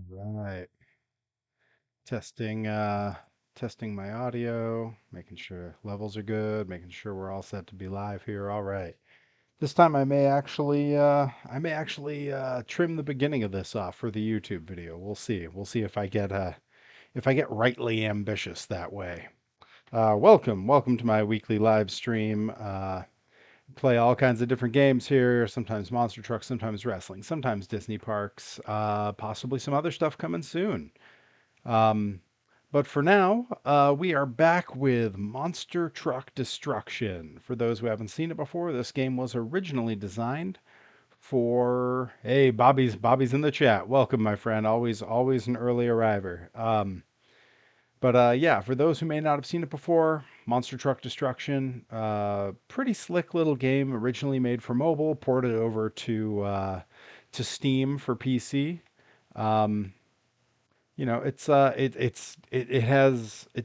Right. Testing testing my audio, making sure levels are good, making sure we're all set to be live here. All right. This time I may actually trim the beginning of this off for the YouTube video. We'll see. We'll see if I get rightly ambitious that way. Welcome to my weekly live stream. Play all kinds of different games here, sometimes monster trucks, sometimes wrestling, sometimes Disney parks, possibly some other stuff coming soon. Um, but for now, we are back with Monster Truck Destruction. For those who haven't seen it before, this game was originally designed for. Hey, Bobby's in the chat. Welcome, my friend. Always an early arriver. But yeah, for those who may not have seen it before, Monster Truck Destruction, pretty slick little game, originally made for mobile, ported over to Steam for PC. Um, it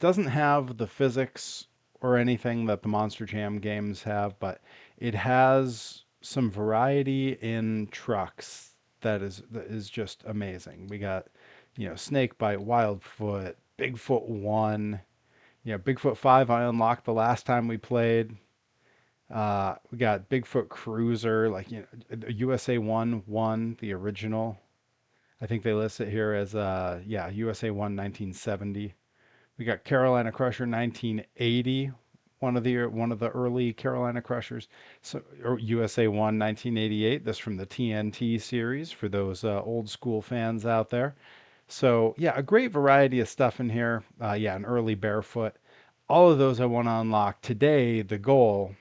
doesn't have the physics or anything that the Monster Jam games have, but it has some variety in trucks that is just amazing. We got, Snakebite, Wildfoot, Bigfoot 1, Bigfoot 5 I unlocked the last time we played. We got Bigfoot Cruiser, like USA 1, the original. I think they list it here as yeah, USA 1 1970. We got Carolina Crusher 1980, one of the early Carolina Crushers. So or USA 1 1988. This from the TNT series for those old school fans out there. So yeah, a great variety of stuff in here. Yeah, an early Barefoot. All of those I want to unlock today. The goal,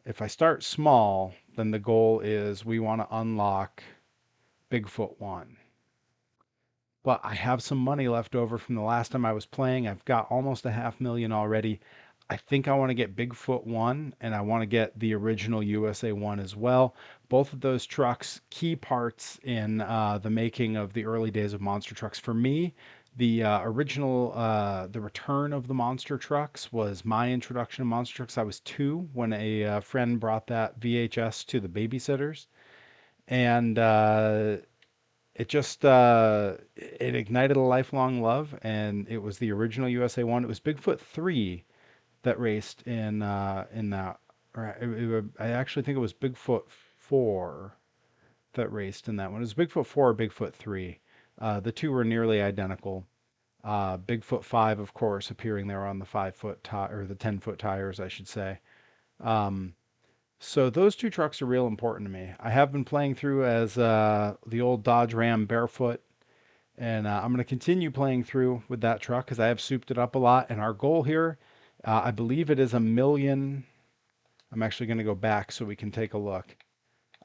if I start small, then the goal is we want to unlock Bigfoot 1. But I have some money left over from the last time I was playing. I've got almost a half million already. I think I want to get Bigfoot 1 and I want to get the original USA 1 as well. Both of those trucks, key parts in the making of the early days of monster trucks. For me, the return of the monster trucks was my introduction to monster trucks. I was 2 when a friend brought that VHS to the babysitters. And it ignited a lifelong love, and it was the original USA 1. It was Bigfoot 3 that raced in that. Or I actually think it was Bigfoot 4 that raced in that one. It was Bigfoot 4 or Bigfoot 3. The two were nearly identical. Bigfoot 5, of course, appearing there on the 5 foot or the 10 foot tires, I should say. Um, so those two trucks are real important to me. I have been playing through as the old Dodge Ram Barefoot, and I'm going to continue playing through with that truck because I have souped it up a lot. And our goal here, I believe it is a million. I'm actually going to go back so we can take a look.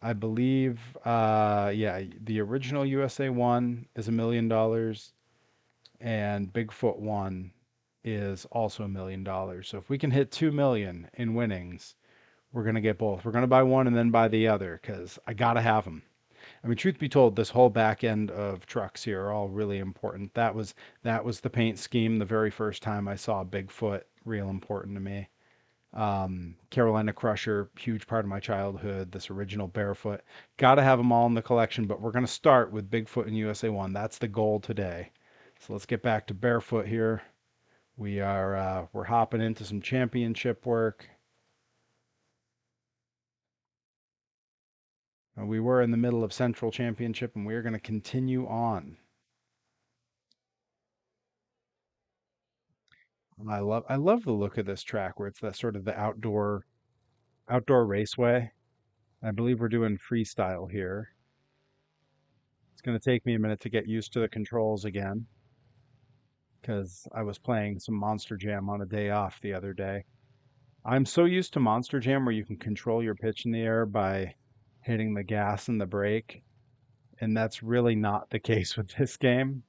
I believe, yeah, the original USA 1 is $1 million, and Bigfoot 1 is also $1 million. So if we can hit 2 million in winnings, we're going to get both. We're going to buy one and then buy the other because I got to have them. I mean, truth be told, this whole back end of trucks here are all really important. That was the paint scheme the very first time I saw Bigfoot, real important to me. Carolina Crusher, huge part of my childhood. This original Barefoot, got to have them all in the collection. But we're going to start with Bigfoot and USA One. That's the goal today. So let's get back to Barefoot here. We're hopping into some championship work. We were in the middle of Central Championship, and we're going to continue on. I love the look of this track where it's that sort of the outdoor raceway. I believe we're doing freestyle here. It's going to take me a minute to get used to the controls again because I was playing some Monster Jam on a day off the other day. I'm so used to Monster Jam where you can control your pitch in the air by hitting the gas and the brake, and that's really not the case with this game.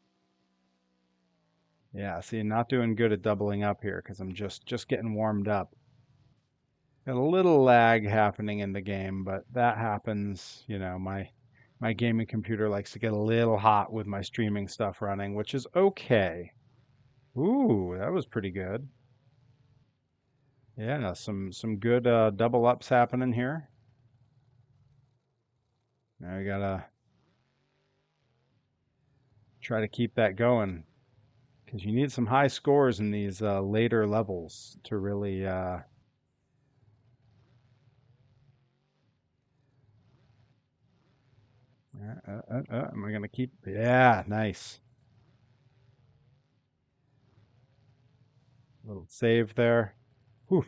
Yeah, see, not doing good at doubling up here because I'm just getting warmed up. Got a little lag happening in the game, but that happens. My gaming computer likes to get a little hot with my streaming stuff running, which is okay. Ooh, that was pretty good. Yeah, some good double ups happening here. Now we got Try to keep that going because you need some high scores in these later levels to really. Am I gonna keep? Yeah, nice. Little save there. Whew.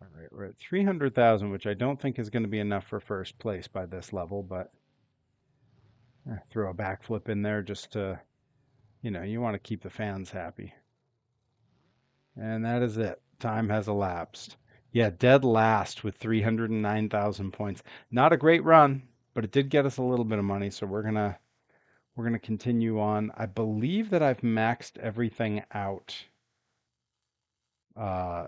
All right, we're at 300,000, which I don't think is going to be enough for first place by this level, but throw a backflip in there just to, you want to keep the fans happy. And that is it. Time has elapsed. Yeah, dead last with 309,000 points. Not a great run, but it did get us a little bit of money, so we're gonna continue on. I believe that I've maxed everything out uh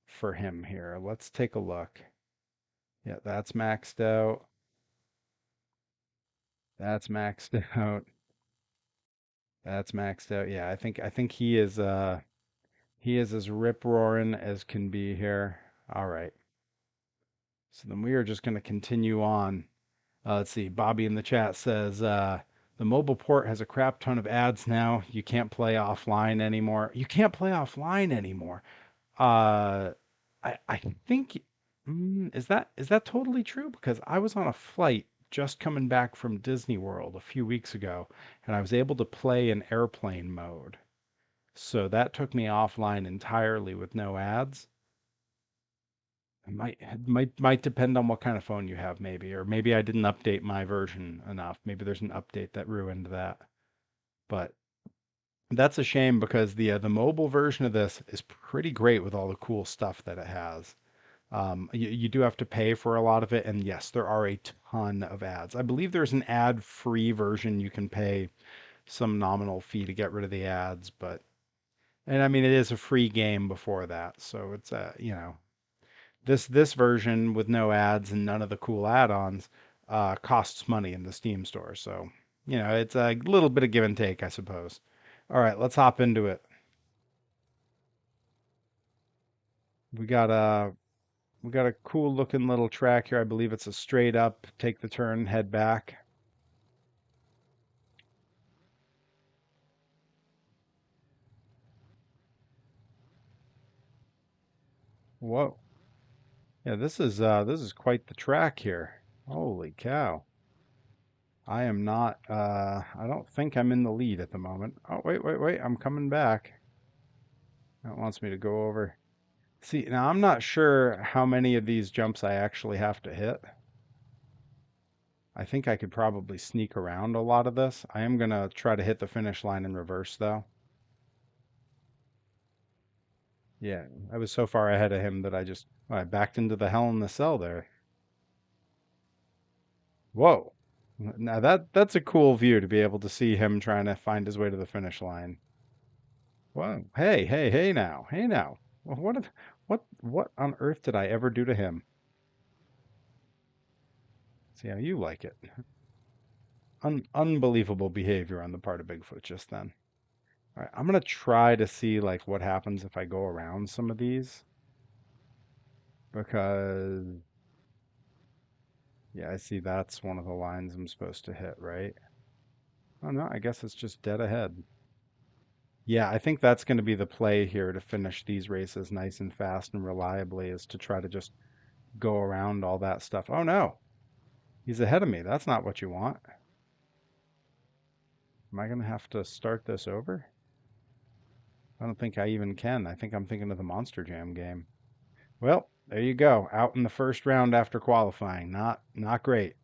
for him here. Let's take a look. Yeah, that's maxed out. That's maxed out. That's maxed out. Yeah, I think he is as rip roaring as can be here. All right. So then we are just going to continue on. Let's see. Bobby in the chat says the mobile port has a crap ton of ads now. You can't play offline anymore. You can't play offline anymore. Uh, I think is that totally true? Because I was on a flight just coming back from Disney World a few weeks ago, and I was able to play in airplane mode. So that took me offline entirely with no ads. It might depend on what kind of phone you have, maybe, or maybe I didn't update my version enough. Maybe there's an update that ruined that. But that's a shame because the mobile version of this is pretty great with all the cool stuff that it has. You do have to pay for a lot of it, and yes, there are a ton of ads. I believe there's an ad-free version you can pay some nominal fee to get rid of the ads, but and I mean it is a free game before that, so it's this version with no ads and none of the cool add-ons costs money in the Steam store. So, it's a little bit of give and take, I suppose. All right, let's hop into it. We got a we got a cool looking little track here. I believe it's a straight up, take the turn, head back. Whoa. Yeah, this is quite the track here. Holy cow. I don't think I'm in the lead at the moment. Oh, wait. I'm coming back. That wants me to go over. See, now I'm not sure how many of these jumps I actually have to hit. I think I could probably sneak around a lot of this. I am going to try to hit the finish line in reverse, though. Yeah, I was so far ahead of him that I backed into the hell in the cell there. Whoa. Now that's a cool view to be able to see him trying to find his way to the finish line. Wow. Hey now. Hey now. What on earth did I ever do to him? See how you like it. Unbelievable behavior on the part of Bigfoot just then. All right, I'm gonna try to see like what happens if I go around some of these because yeah, I see that's one of the lines I'm supposed to hit, right? Oh no, I guess it's just dead ahead. Yeah, I think that's going to be the play here to finish these races nice and fast and reliably is to try to just go around all that stuff. Oh no, he's ahead of me. That's not what you want. Am I going to have to start this over? I don't think I even can. I think I'm thinking of the Monster Jam game. Well, there you go. Out in the first round after qualifying. Not great.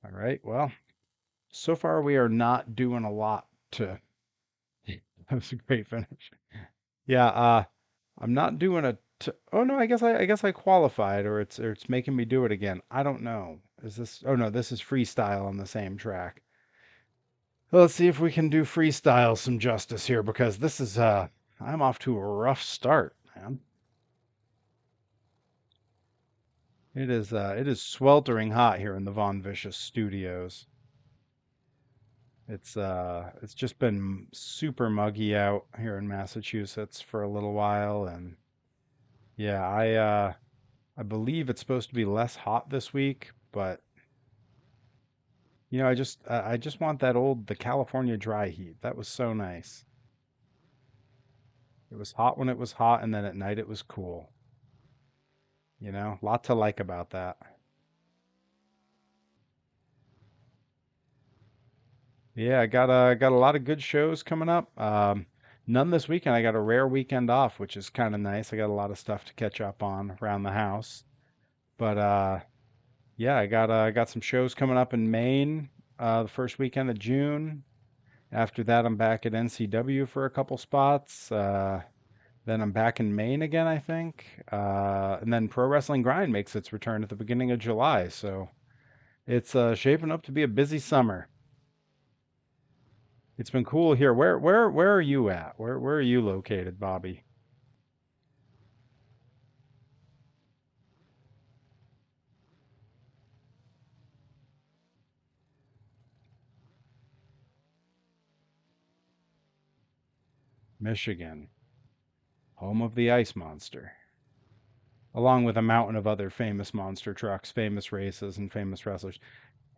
All right. Well, so far we are not doing a lot to that was a great finish. Yeah, I'm not doing oh no, I guess I qualified or it's making me do it again. I don't know. Is this Oh no, this is freestyle on the same track. Well, let's see if we can do freestyle some justice here because this is I'm off to a rough start, man. It is sweltering hot here in the Von Vicious studios. It's just been super muggy out here in Massachusetts for a little while and yeah, I believe it's supposed to be less hot this week, but I just want the California dry heat. That was so nice. It was hot when it was hot, and then at night it was cool. Lot to like about that. Yeah, I got a lot of good shows coming up. None this weekend. I got a rare weekend off, which is kind of nice. I got a lot of stuff to catch up on around the house. But yeah, I got some shows coming up in Maine, the first weekend of June. After that, I'm back at NCW for a couple spots. Then I'm back in Maine again, I think. And then Pro Wrestling Grind makes its return at the beginning of July. So it's shaping up to be a busy summer. It's been cool here. Where are you at? Where are you located, Bobby? Michigan, home of the Ice Monster, along with a mountain of other famous monster trucks, famous races, and famous wrestlers.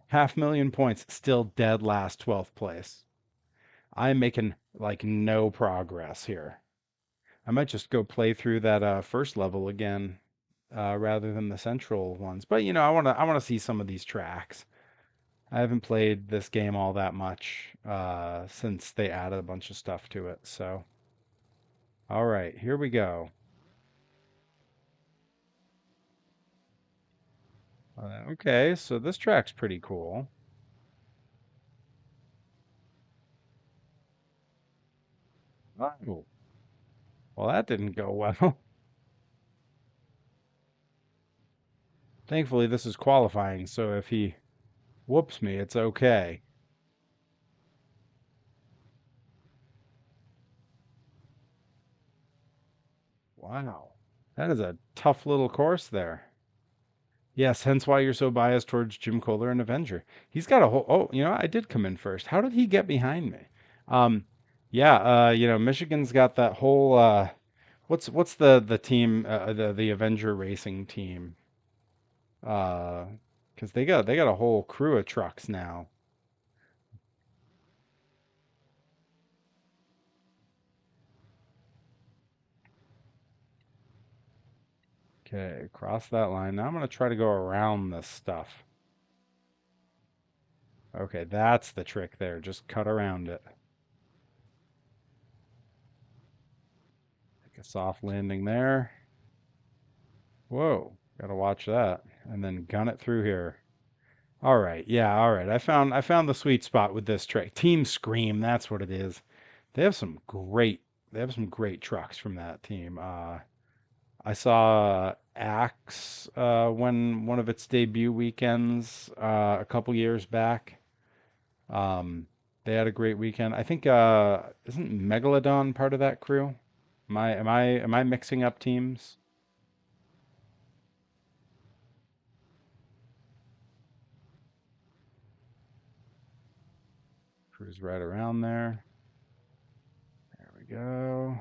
500,000 points, still dead last 12th place. I'm making like no progress here. I might just go play through that first level again rather than the central ones. But I want to see some of these tracks. I haven't played this game all that much since they added a bunch of stuff to it. So, all right, here we go. Okay, so this track's pretty cool. Oh, well, that didn't go well. Thankfully, this is qualifying, so if he whoops me, it's okay. Wow, that is a tough little course there. Yes, hence why you're so biased towards Jim Kohler and Avenger. He's got a whole. Oh, I did come in first. How did he get behind me? Um, yeah, Michigan's got that whole. What's the team? The Avenger Racing team. Because they got a whole crew of trucks now. Okay, cross that line. Now I'm gonna try to go around this stuff. Okay, that's the trick there. Just cut around it. Take a soft landing there. Whoa, gotta watch that. And then gun it through here. All right, yeah, all right. I found the sweet spot with this trick. Team Scream, that's what it is. They have some great they have some great trucks from that team. I saw Axe when one of its debut weekends a couple years back. Um, they had a great weekend. I think isn't Megalodon part of that crew? Am I mixing up teams? Cruise right around there. There we go.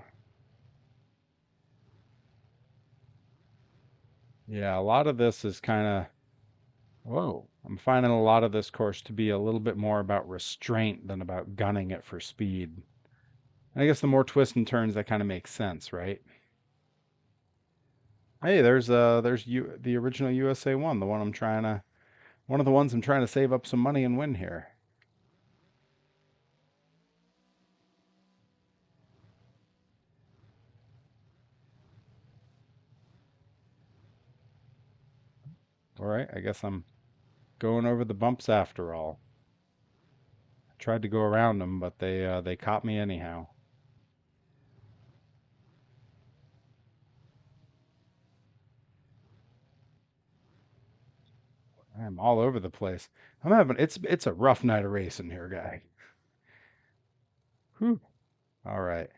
Yeah, a lot of this is kind of whoa. I'm finding a lot of this course to be a little bit more about restraint than about gunning it for speed. And I guess the more twists and turns that kind of makes sense, right? Hey, there's the original USA one, the one of the ones I'm trying to save up some money and win here. All right, I guess I'm going over the bumps after all. I tried to go around them, but they caught me anyhow. I'm all over the place. It's a rough night of racing here, guy. Whew. All right.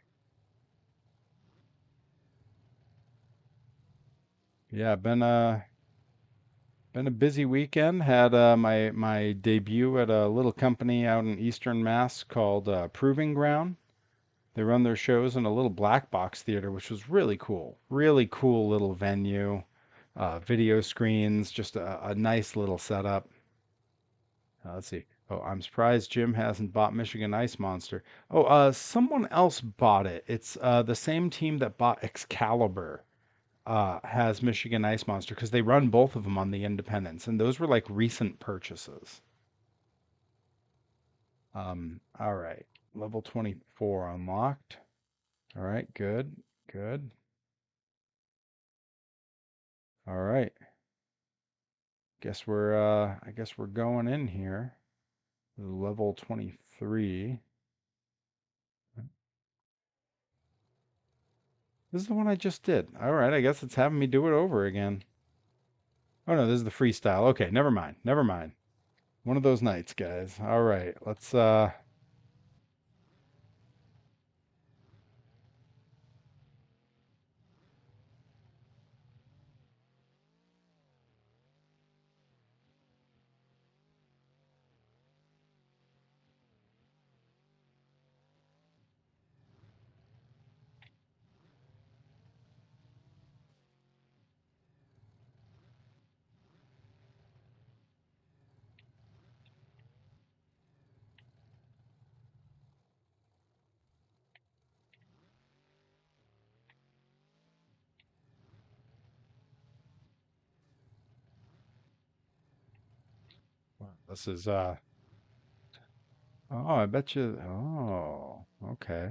Yeah, been a busy weekend. Had my debut at a little company out in Eastern Mass called Proving Ground. They run their shows in a little black box theater, which was really cool. Really cool little venue. video screens, just a nice little setup. Let's see. Oh, I'm surprised Jim hasn't bought Michigan Ice Monster. Oh, someone else bought it. It's the same team that bought Excalibur. Has Michigan Ice Monster because they run both of them on the independents, and those were like recent purchases. All right, level 24 unlocked. All right, good, good. All right, I guess we're going in here. Level 23. This is the one I just did. All right, I guess it's having me do it over again. Oh no, this is the freestyle. Okay, never mind. Never mind. One of those nights, guys. All right, let's this is oh, I bet you. Oh, okay.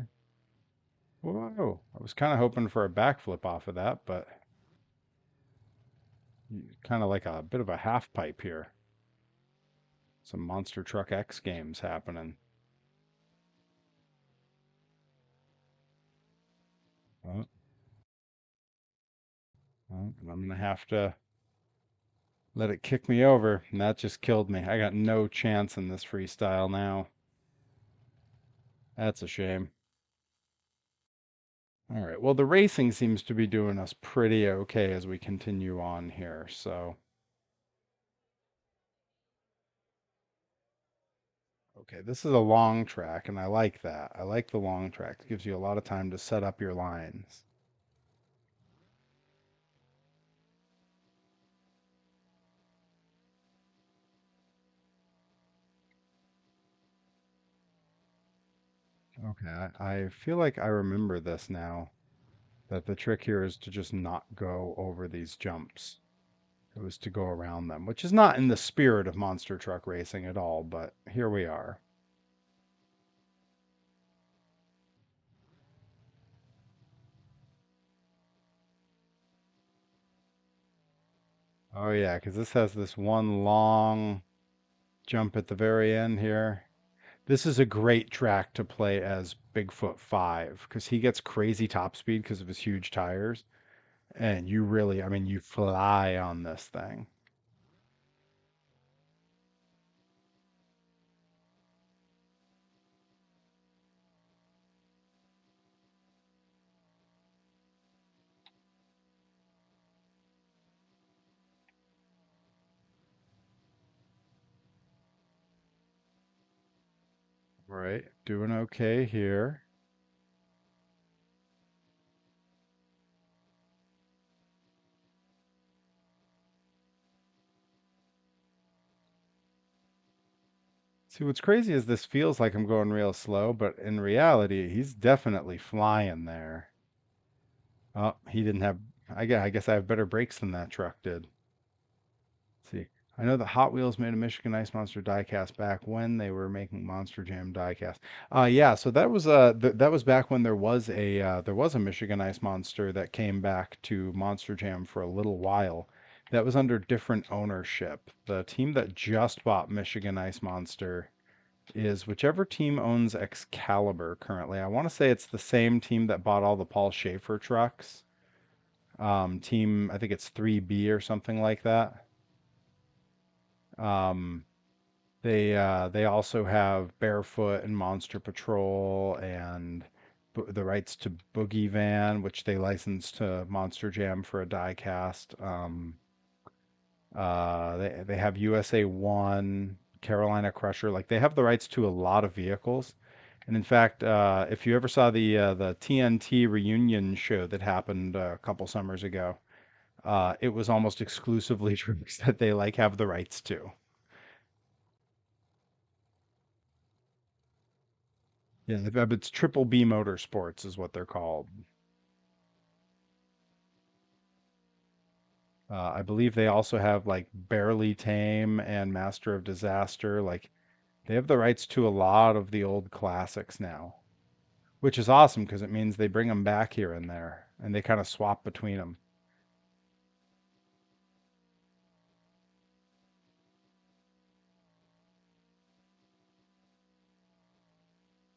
Whoa. I was kind of hoping for a backflip off of that, but kind of like a bit of a half pipe here. Some Monster Truck X games happening. Oh, oh, I'm gonna have to let it kick me over, and that just killed me. I got no chance in this freestyle now. That's a shame. All right. Well, the racing seems to be doing us pretty okay as we continue on here. So, okay, this is a long track, and I like that. I like the long track. It gives you a lot of time to set up your lines. Okay, I feel like I remember this now, that the trick here is to just not go over these jumps. It was to go around them, which is not in the spirit of monster truck racing at all, but here we are. Oh yeah, because this has this one long jump at the very end here. This is a great track to play as Bigfoot 5 because he gets crazy top speed because of his huge tires. And you really, I mean, you fly on this thing. Right, doing okay here. See, what's crazy is this feels like I'm going real slow, but in reality, he's definitely flying there. Oh, he didn't have, I guess I have better brakes than that truck did. Let's see. I know that Hot Wheels made a Michigan Ice Monster diecast back when they were making Monster Jam diecast. Yeah, so that was that was back when there was a Michigan Ice Monster that came back to Monster Jam for a little while. That was under different ownership. The team that just bought Michigan Ice Monster is whichever team owns Excalibur currently. I want to say it's the same team that bought all the Paul Schaefer trucks. Team, I think it's 3B or something like that. Um, they also have Barefoot and Monster Patrol and the rights to Boogie Van, which they licensed to Monster Jam for a diecast. They have USA One, Carolina Crusher. Like they have the rights to a lot of vehicles. And in fact, if you ever saw the TNT reunion show that happened a couple summers ago, it was almost exclusively tricks that they like have the rights to. Yeah, it's Triple B Motorsports is what they're called. I believe they also have like Barely Tame and Master of Disaster. Like they have the rights to a lot of the old classics now, which is awesome because it means they bring them back here and there and they kind of swap between them.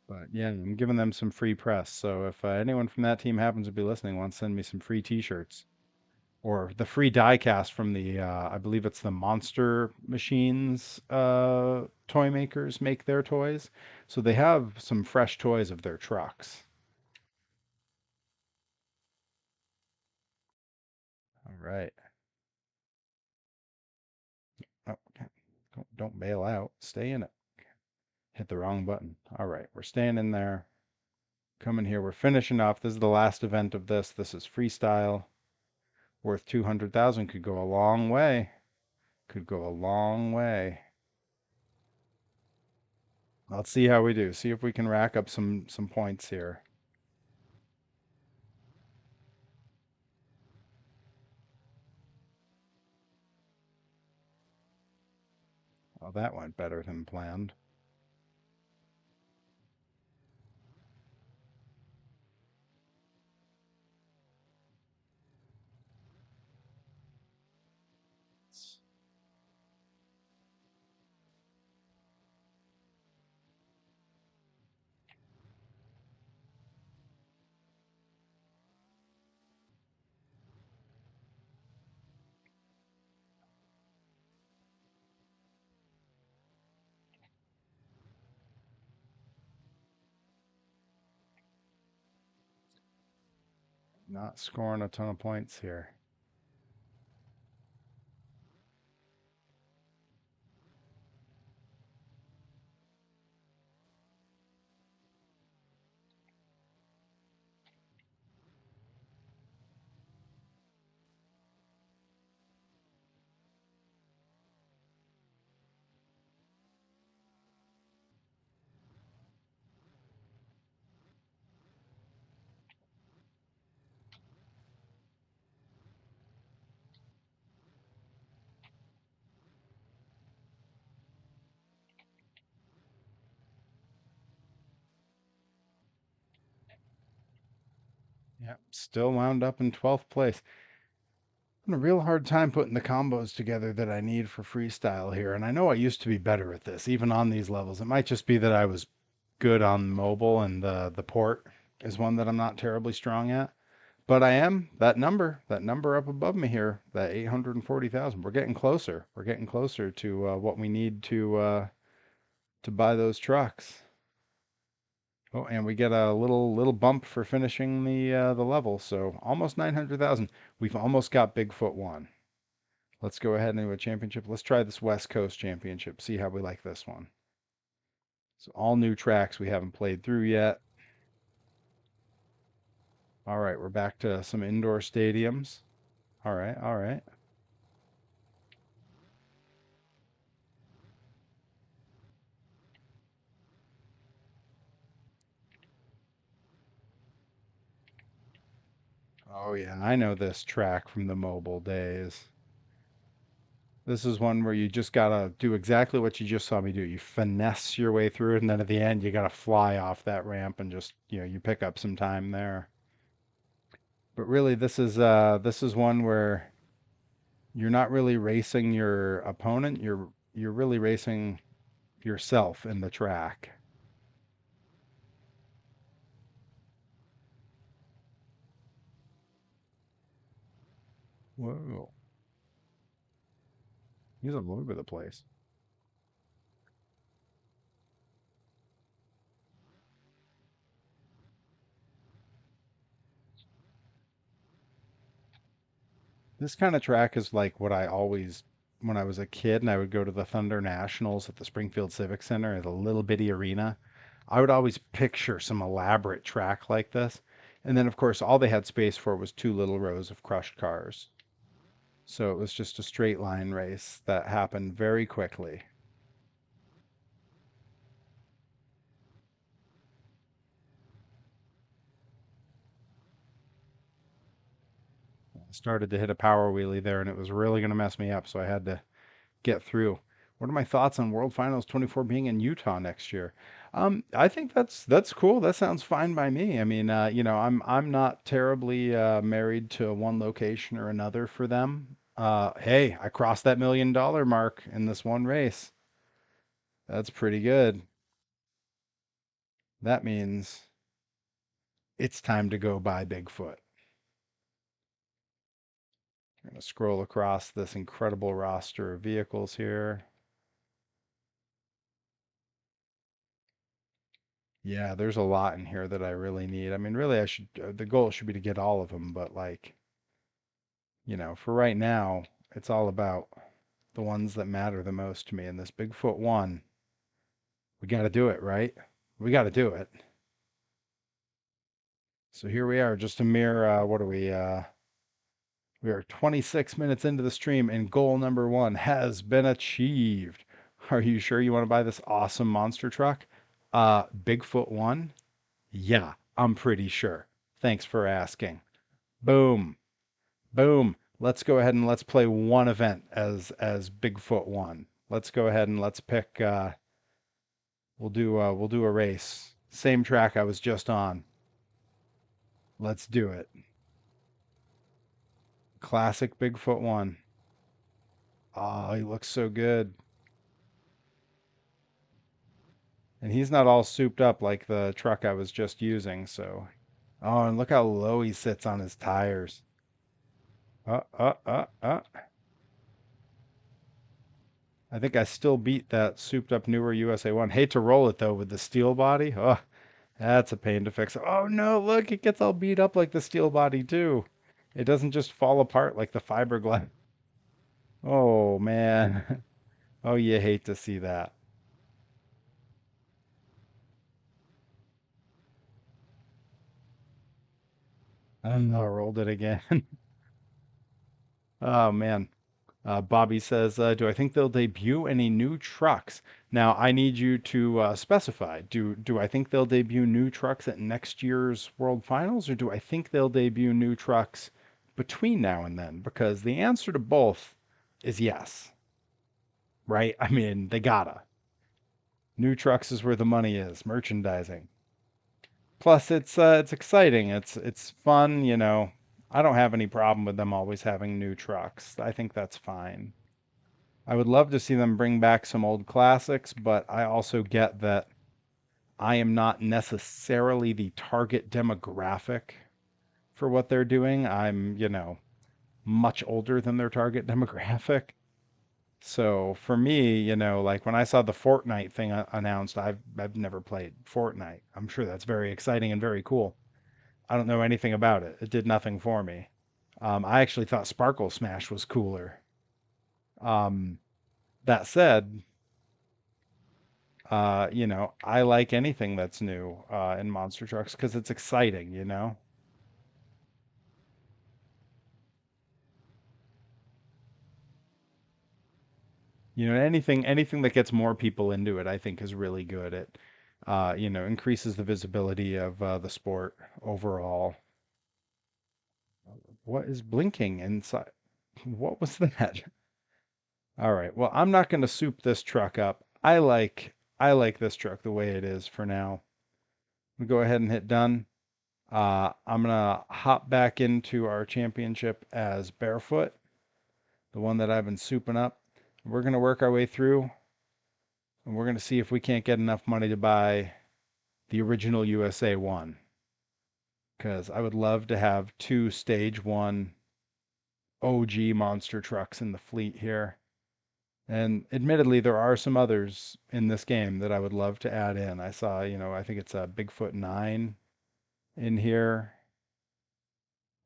But yeah, I'm giving them some free press. So if anyone from that team happens to be listening, wants to send me some free T-shirts or the free die cast from the, I believe it's the Monster Machines toy makers make their toys. So they have some fresh toys of their trucks. All right. Oh, okay. Don't bail out. Stay in it. Hit the wrong button. All right. We're staying in there. Coming here. We're finishing off. This is the last event of this. This is freestyle. Worth 200,000 could go a long way. Could go a long way. Let's see how we do. See if we can rack up some points here. Well, that went better than planned. Not scoring a ton of points here. Yep, still wound up in 12th place. I'm having a real hard time putting the combos together that I need for freestyle here. And I know I used to be better at this, even on these levels. It might just be that I was good on mobile and the port is one that I'm not terribly strong at. But I am that number up above me here, that 840,000. We're getting closer. We're getting closer to what we need to buy those trucks. Oh, and we get a little bump for finishing the level. So almost 900,000. We've almost got Bigfoot 1. Let's go ahead and do a championship. Let's try this West Coast Championship. See how we like this one. So all new tracks we haven't played through yet. All right, we're back to some indoor stadiums. All right, all right. Oh yeah, I know this track from the mobile days. This is one where you just gotta do exactly what you just saw me do. You finesse your way through it, and then at the end you gotta fly off that ramp and just, you pick up some time there. But really this is one where you're not really racing your opponent, you're really racing yourself in the track. Whoa. He's all over the place. This kind of track is like what I always, when I was a kid and I would go to the Thunder Nationals at the Springfield Civic Center at a little bitty arena, I would always picture some elaborate track like this. And then, of course, all they had space for was two little rows of crushed cars. So it was just a straight line race that happened very quickly. I started to hit a power wheelie there and it was really going to mess me up, so I had to get through. What are my thoughts on World Finals 24 being in Utah next year? I think that's cool. That sounds fine by me. I mean, I'm not terribly married to one location or another for them. Hey, I crossed that $1 million mark in this one race. That's pretty good. That means it's time to go buy Bigfoot. I'm gonna scroll across this incredible roster of vehicles here. Yeah, there's a lot in here that I really need. I mean, really, the goal should be to get all of them, but like, for right now, it's all about the ones that matter the most to me. And this Bigfoot one, we got to do it, right? We got to do it. So here we are, just a mere, what are we? We are 26 minutes into the stream, and goal number one has been achieved. Are you sure you want to buy this awesome monster truck? Bigfoot one? Yeah, I'm pretty sure. Thanks for asking. Boom. Boom. Let's go ahead and let's play one event as Bigfoot one. Let's go ahead and let's pick we'll do a race. Same track I was just on. Let's do it. Classic Bigfoot one. Oh, he looks so good. And he's not all souped up like the truck I was just using, so. Oh, and look how low he sits on his tires. Uh, uh, uh, uh. I think I still beat that souped up newer USA one. Hate to roll it though with the steel body. Oh, that's a pain to fix. Oh no, look, it gets all beat up like the steel body too. It doesn't just fall apart like the fiberglass. Oh man. Oh, you hate to see that. I rolled it again. Oh man. Bobby says, "Do I think they'll debut any new trucks?" Now, I need you to specify. Do I think they'll debut new trucks at next year's World Finals, or do I think they'll debut new trucks between now and then? Because the answer to both is yes, right? I mean, they gotta. New trucks is where the money is, merchandising. Plus, it's exciting. It's fun. I don't have any problem with them always having new trucks. I think that's fine. I would love to see them bring back some old classics, but I also get that I am not necessarily the target demographic for what they're doing. I'm, much older than their target demographic. So for me, like when I saw the Fortnite thing announced, I've never played Fortnite. I'm sure that's very exciting and very cool. I don't know anything about it. It did nothing for me. I actually thought Sparkle Smash was cooler. Um, that said, I like anything that's new in monster trucks because it's exciting. Anything that gets more people into it, I think is really good. It increases the visibility of the sport overall. What is blinking inside? What was that? All right. Well, I'm not going to soup this truck up. I like this truck the way it is for now. We go ahead and hit done. I'm gonna hop back into our championship as Barefoot, the one that I've been souping up. We're gonna work our way through, and we're gonna see if we can't get enough money to buy the original USA one. Because I would love to have two stage one OG monster trucks in the fleet here. And admittedly, there are some others in this game that I would love to add in. I saw, I think it's a Bigfoot 9 in here.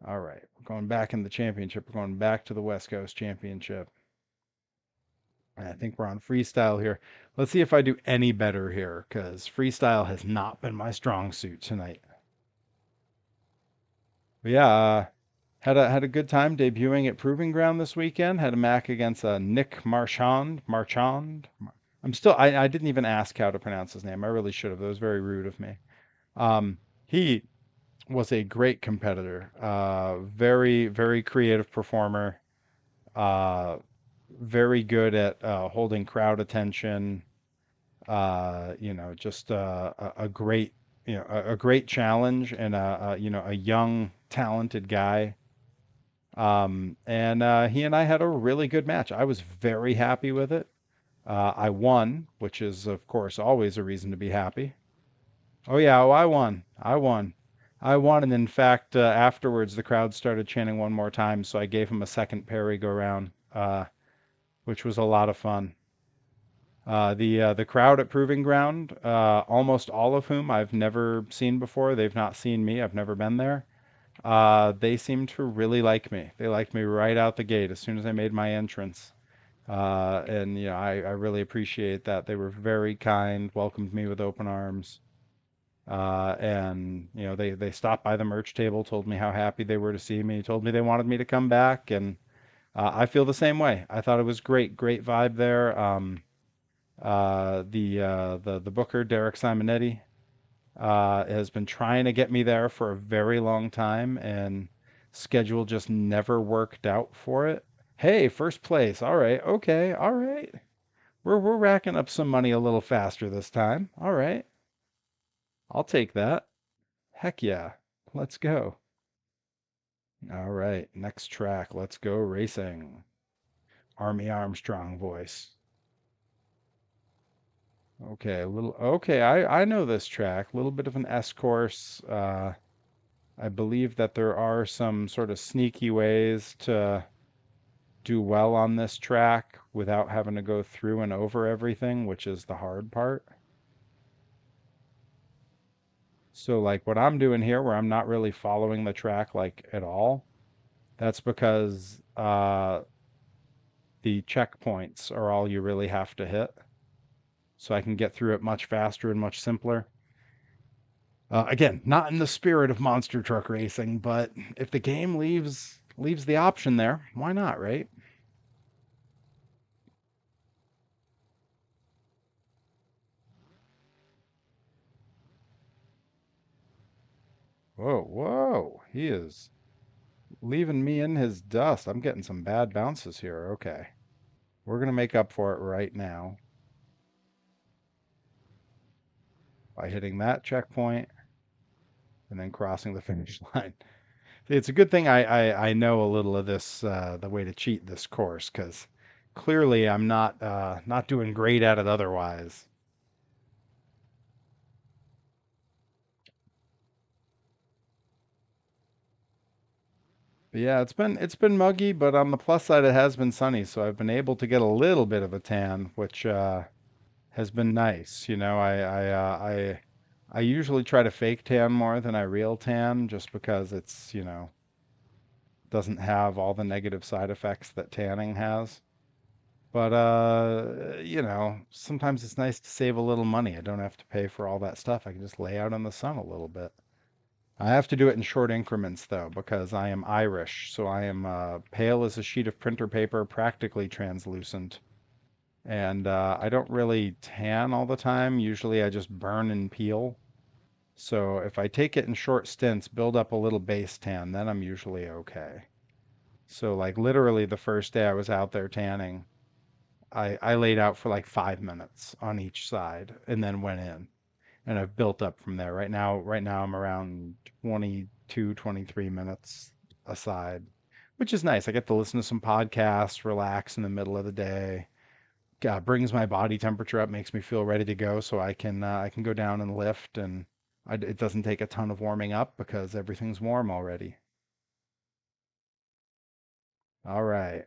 All right, we're going back in the championship. We're going back to the West Coast Championship. I think we're on freestyle here. Let's see if I do any better here, because freestyle has not been my strong suit tonight. But yeah, Had a good time debuting at Proving Ground this weekend. Had a match against Nick Marchand. Marchand. I didn't even ask how to pronounce his name. I really should have. That was very rude of me. He was a great competitor. Very, very creative performer. Uh, very good at holding crowd attention. Just a great, a great challenge and a young, talented guy. And he and I had a really good match. I was very happy with it. I won, which is, of course, always a reason to be happy. Oh yeah, oh, I won. I won. I won, and in fact, afterwards, the crowd started chanting one more time, so I gave him a second parry go round, which was a lot of fun. The crowd at Proving Ground, almost all of whom I've never seen before. They've not seen me. I've never been there. They seem to really like me. They liked me right out the gate as soon as I made my entrance. And I really appreciate that. They were very kind, welcomed me with open arms. And they stopped by the merch table, told me how happy they were to see me, told me they wanted me to come back, and I feel the same way. I thought it was great, great vibe there. The booker Derek Simonetti has been trying to get me there for a very long time, and schedule just never worked out for it. Hey, first place. All right, okay, all right. We're racking up some money a little faster this time. All right, I'll take that. Heck yeah, let's go. All right, next track. Let's go racing. Army Armstrong voice. Okay, a little. Okay, I know this track. A little bit of an S course. I believe that there are some sort of sneaky ways to do well on this track without having to go through and over everything, which is the hard part. So like what I'm doing here where I'm not really following the track like at all, that's because the checkpoints are all you really have to hit. So I can get through it much faster and much simpler. Again, not in the spirit of monster truck racing, but if the game leaves the option there, why not, right? Whoa, whoa. He is leaving me in his dust. I'm getting some bad bounces here. Okay. We're going to make up for it right now by hitting that checkpoint and then crossing the finish line. It's a good thing I know a little of this, the way to cheat this course, because clearly I'm not doing great at it otherwise. But yeah, it's been muggy, but on the plus side, it has been sunny, so I've been able to get a little bit of a tan, which has been nice. I usually try to fake tan more than I real tan, just because it's doesn't have all the negative side effects that tanning has. But sometimes it's nice to save a little money. I don't have to pay for all that stuff. I can just lay out in the sun a little bit. I have to do it in short increments though, because I am Irish, so I am pale as a sheet of printer paper, practically translucent. And I don't really tan all the time. Usually I just burn and peel. So if I take it in short stints, build up a little base tan, then I'm usually okay. So like literally the first day I was out there tanning, I laid out for like 5 minutes on each side and then went in. And I've built up from there. Right now I'm around 22, 23 minutes a side, which is nice. I get to listen to some podcasts, relax in the middle of the day. Brings my body temperature up, makes me feel ready to go, so I can go down and lift, and it doesn't take a ton of warming up because everything's warm already. All right.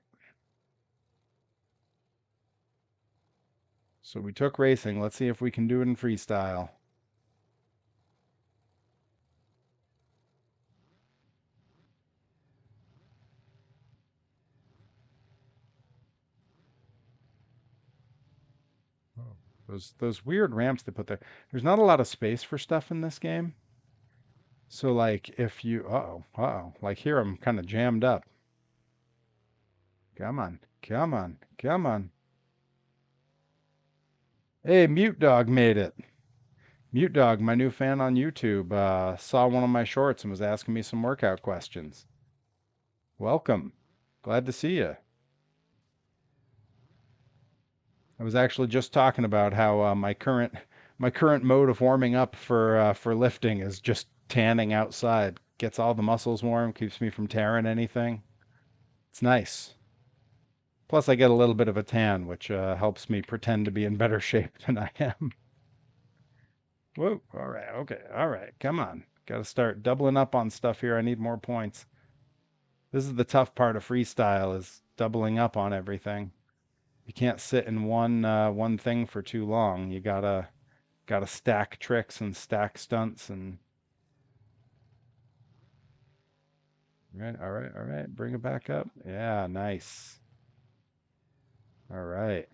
So we took racing. Let's see if we can do it in freestyle. Oh. Those weird ramps they put there. There's not a lot of space for stuff in this game. So like if you, like here I'm kind of jammed up. Come on, come on, come on. Hey, Mute Dog made it. Mute Dog, my new fan on YouTube, saw one of my shorts and was asking me some workout questions. Welcome. Glad to see you. I was actually just talking about how my current mode of warming up for lifting is just tanning outside. Gets all the muscles warm, keeps me from tearing anything. It's nice. Plus, I get a little bit of a tan, which helps me pretend to be in better shape than I am. Whoa! All right, okay, all right. Come on, got to start doubling up on stuff here. I need more points. This is the tough part of freestyle is doubling up on everything. You can't sit in one thing for too long. You gotta stack tricks and stack stunts and right, all right, all right. Bring it back up. Yeah, nice. All right.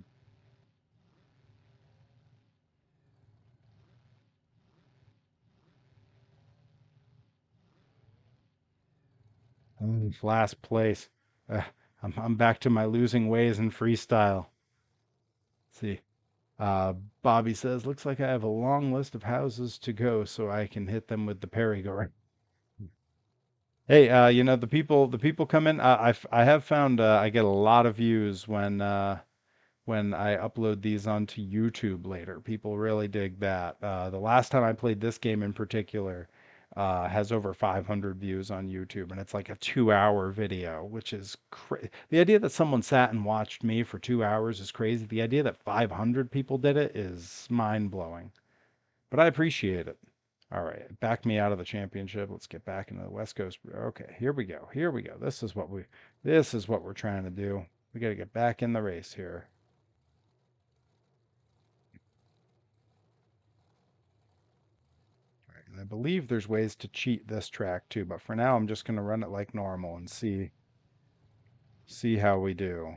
Last place. Uh, I'm back to my losing ways in freestyle. Let's see. Uh, Bobby says, looks like I have a long list of houses to go so I can hit them with the Perry-go. Hey, the people come in. I have found I get a lot of views when I upload these onto YouTube later. People really dig that. The last time I played this game in particular has over 500 views on YouTube, and it's like a 2-hour video, which is the idea that someone sat and watched me for 2 hours is crazy. The idea that 500 people did it is mind blowing, but I appreciate it. All right, back me out of the championship. Let's get back into the West Coast. Okay, here we go. Here we go. This is what we're trying to do. We got to get back in the race here. All right, and I believe there's ways to cheat this track too, but for now I'm just going to run it like normal and see how we do.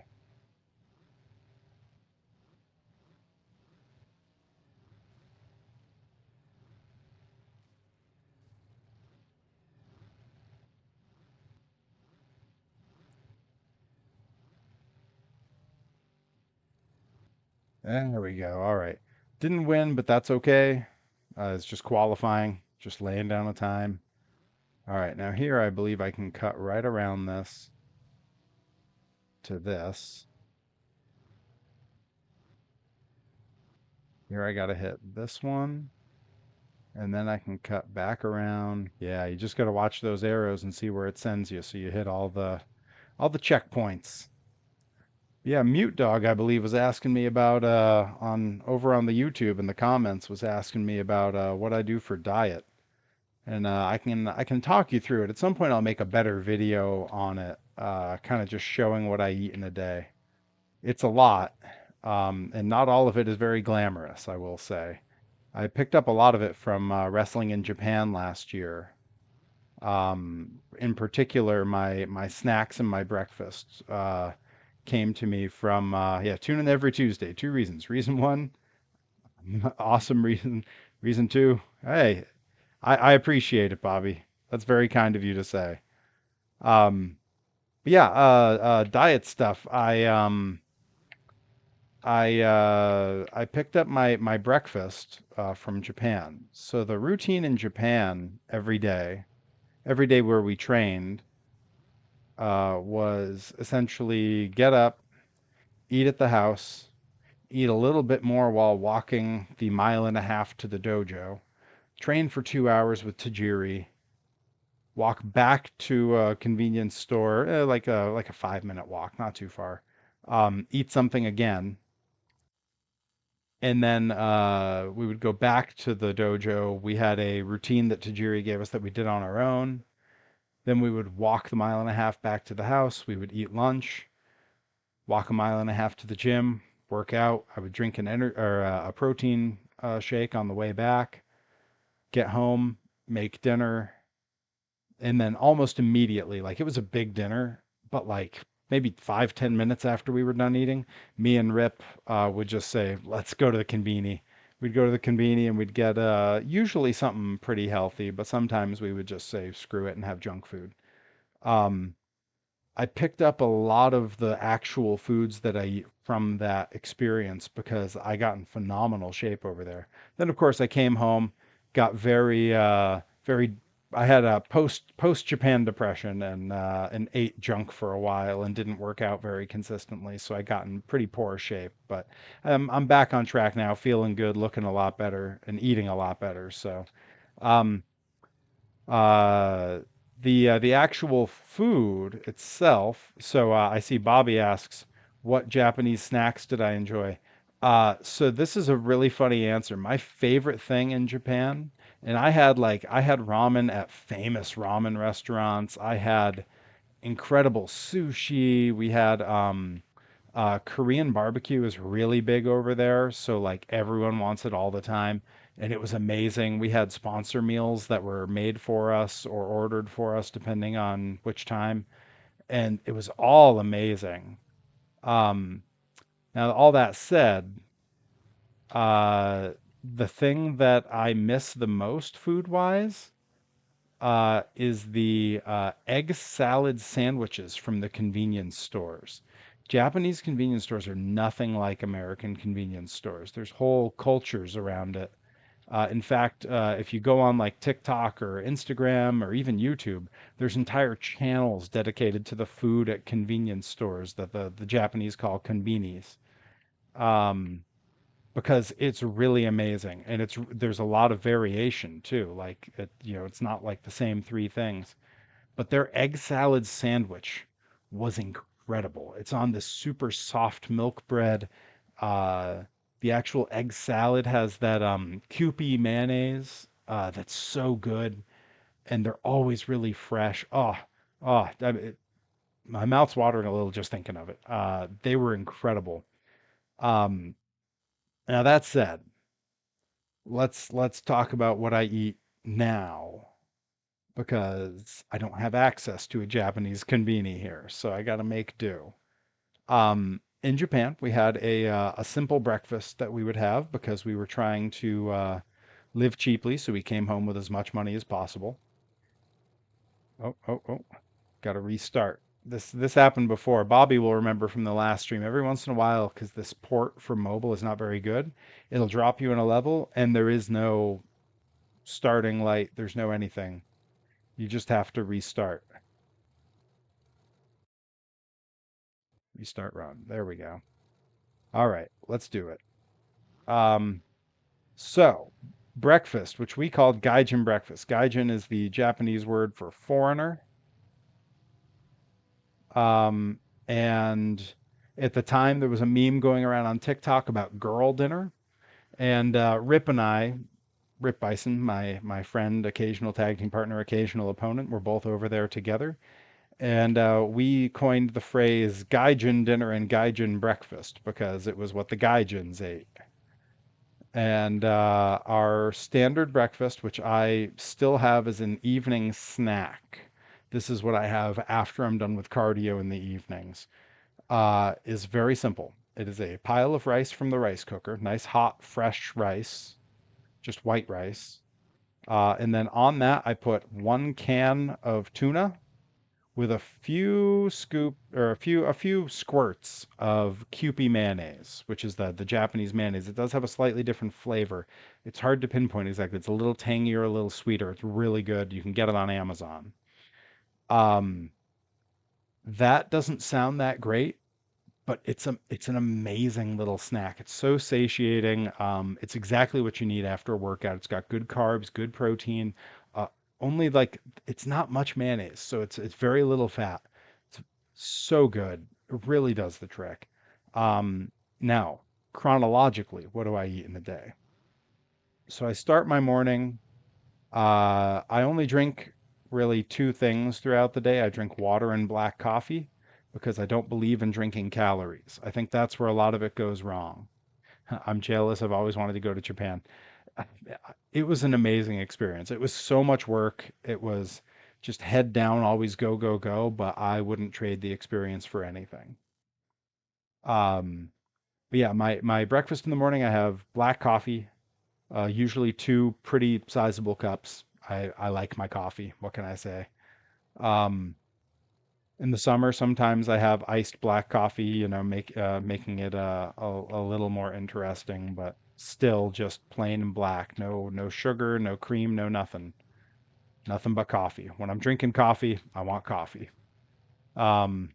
There we go. All right. Didn't win, but that's okay. It's just qualifying, just laying down a time. All right, now here I believe I can cut right around this to this. Here I got to hit this one, and then I can cut back around. Yeah, you just got to watch those arrows and see where it sends you so you hit all the checkpoints. Yeah, Mute Dog, I believe, was asking me about on over on the YouTube in the comments was asking me about what I do for diet. And I can talk you through it. At some point I'll make a better video on it, kind of just showing what I eat in a day. It's a lot. And not all of it is very glamorous, I will say. I picked up a lot of it from wrestling in Japan last year. In particular, my snacks and my breakfast came to me from yeah, tune in every Tuesday. Two reasons. Reason one, awesome reason. Reason two, hey, I appreciate it, Bobby. That's very kind of you to say. Um, but yeah, diet stuff. I picked up my breakfast from Japan. So the routine in Japan every day where we trained, was essentially get up, eat at the house, eat a little bit more while walking the mile and a half to the dojo, train for 2 hours with Tajiri, walk back to a convenience store, like a 5 minute walk, not too far. Eat something again, and then we would go back to the dojo. We had a routine that Tajiri gave us that we did on our own. Then we would walk the mile and a half back to the house. We would eat lunch, walk a mile and a half to the gym, work out. I would drink a protein shake on the way back, get home, make dinner, and then almost immediately, like it was a big dinner, but like maybe 5, 10 minutes after we were done eating, me and Rip would just say, "Let's go to the conveni." we'd go to the convenience and we'd get usually something pretty healthy, but sometimes we would just say screw it and have junk food. Um, I picked up a lot of the actual foods that I eat from that experience because I got in phenomenal shape over there. Then, of course, I came home, got very. I had a post Japan depression and ate junk for a while and didn't work out very consistently, so I got in pretty poor shape. But I'm back on track now, feeling good, looking a lot better, and eating a lot better. So. Um, uh, the actual food itself. So I see Bobby asks, "What Japanese snacks did I enjoy?" So this is a really funny answer. My favorite thing in Japan, and I had ramen at famous ramen restaurants. I had incredible sushi. We had Korean barbecue is really big over there, so like everyone wants it all the time, and it was amazing. We had sponsor meals that were made for us or ordered for us depending on which time, and it was all amazing. Um, Now, all that said, uh, the thing that I miss the most food-wise is the egg salad sandwiches from the convenience stores. Japanese convenience stores are nothing like American convenience stores. There's whole cultures around it. In fact, if you go on like TikTok or Instagram or even YouTube, there's entire channels dedicated to the food at convenience stores that the Japanese call konbinis. Um, because it's really amazing and there's a lot of variation too. Like it's not like the same three things. But their egg salad sandwich was incredible. It's on this super soft milk bread. Uh, the actual egg salad has that Kewpie mayonnaise that's so good, and they're always really fresh. My mouth's watering a little just thinking of it. They were incredible. Um, Now that said, let's talk about what I eat now because I don't have access to a Japanese konbini here, so I got to make do. In Japan, we had a simple breakfast that we would have because we were trying to live cheaply, so we came home with as much money as possible. Oh, got to restart. This happened before. Bobby will remember from the last stream. Every once in a while, because this port for mobile is not very good, it'll drop you in a level, and there is no starting light. There's no anything. You just have to restart. Restart run. There we go. All right, let's do it. Um, so, breakfast, which we called gaijin breakfast. Gaijin is the Japanese word for foreigner. Um, and at the time, there was a meme going around on TikTok about girl dinner. And Rip and I, Rip Bison, my friend, occasional tag team partner, occasional opponent, we're both over there together. And we coined the phrase gaijin dinner and gaijin breakfast because it was what the gaijins ate. And our standard breakfast, which I still have as an evening snack, this is what I have after I'm done with cardio in the evenings, is very simple. It is a pile of rice from the rice cooker, nice hot, fresh rice, just white rice. And then on that, I put 1 can of tuna with a few scoop or a few squirts of Kewpie mayonnaise, which is the Japanese mayonnaise. It does have a slightly different flavor. It's hard to pinpoint exactly. It's a little tangier, a little sweeter. It's really good. You can get it on Amazon. Um, that doesn't sound that great, but it's an amazing little snack. It's so satiating. It's exactly what you need after a workout. It's got good carbs, good protein. Uh, Only like it's not much mayonnaise, so it's very little fat. It's so good. It really does the trick. Now, chronologically, what do I eat in the day? So I start my morning. I only drink really two things throughout the day. I drink water and black coffee because I don't believe in drinking calories. I think that's where a lot of it goes wrong. I'm jealous. I've always wanted to go to Japan. It was an amazing experience. It was so much work. It was just head down, always go, go, go, but I wouldn't trade the experience for anything. But yeah, my breakfast in the morning, I have black coffee. Usually two pretty sizable cups. I like my coffee. What can I say? Um, in the summer, sometimes I have iced black coffee, making it a little more interesting, but still just plain and black. No sugar, no cream, no nothing. Nothing but coffee. When I'm drinking coffee, I want coffee. Um,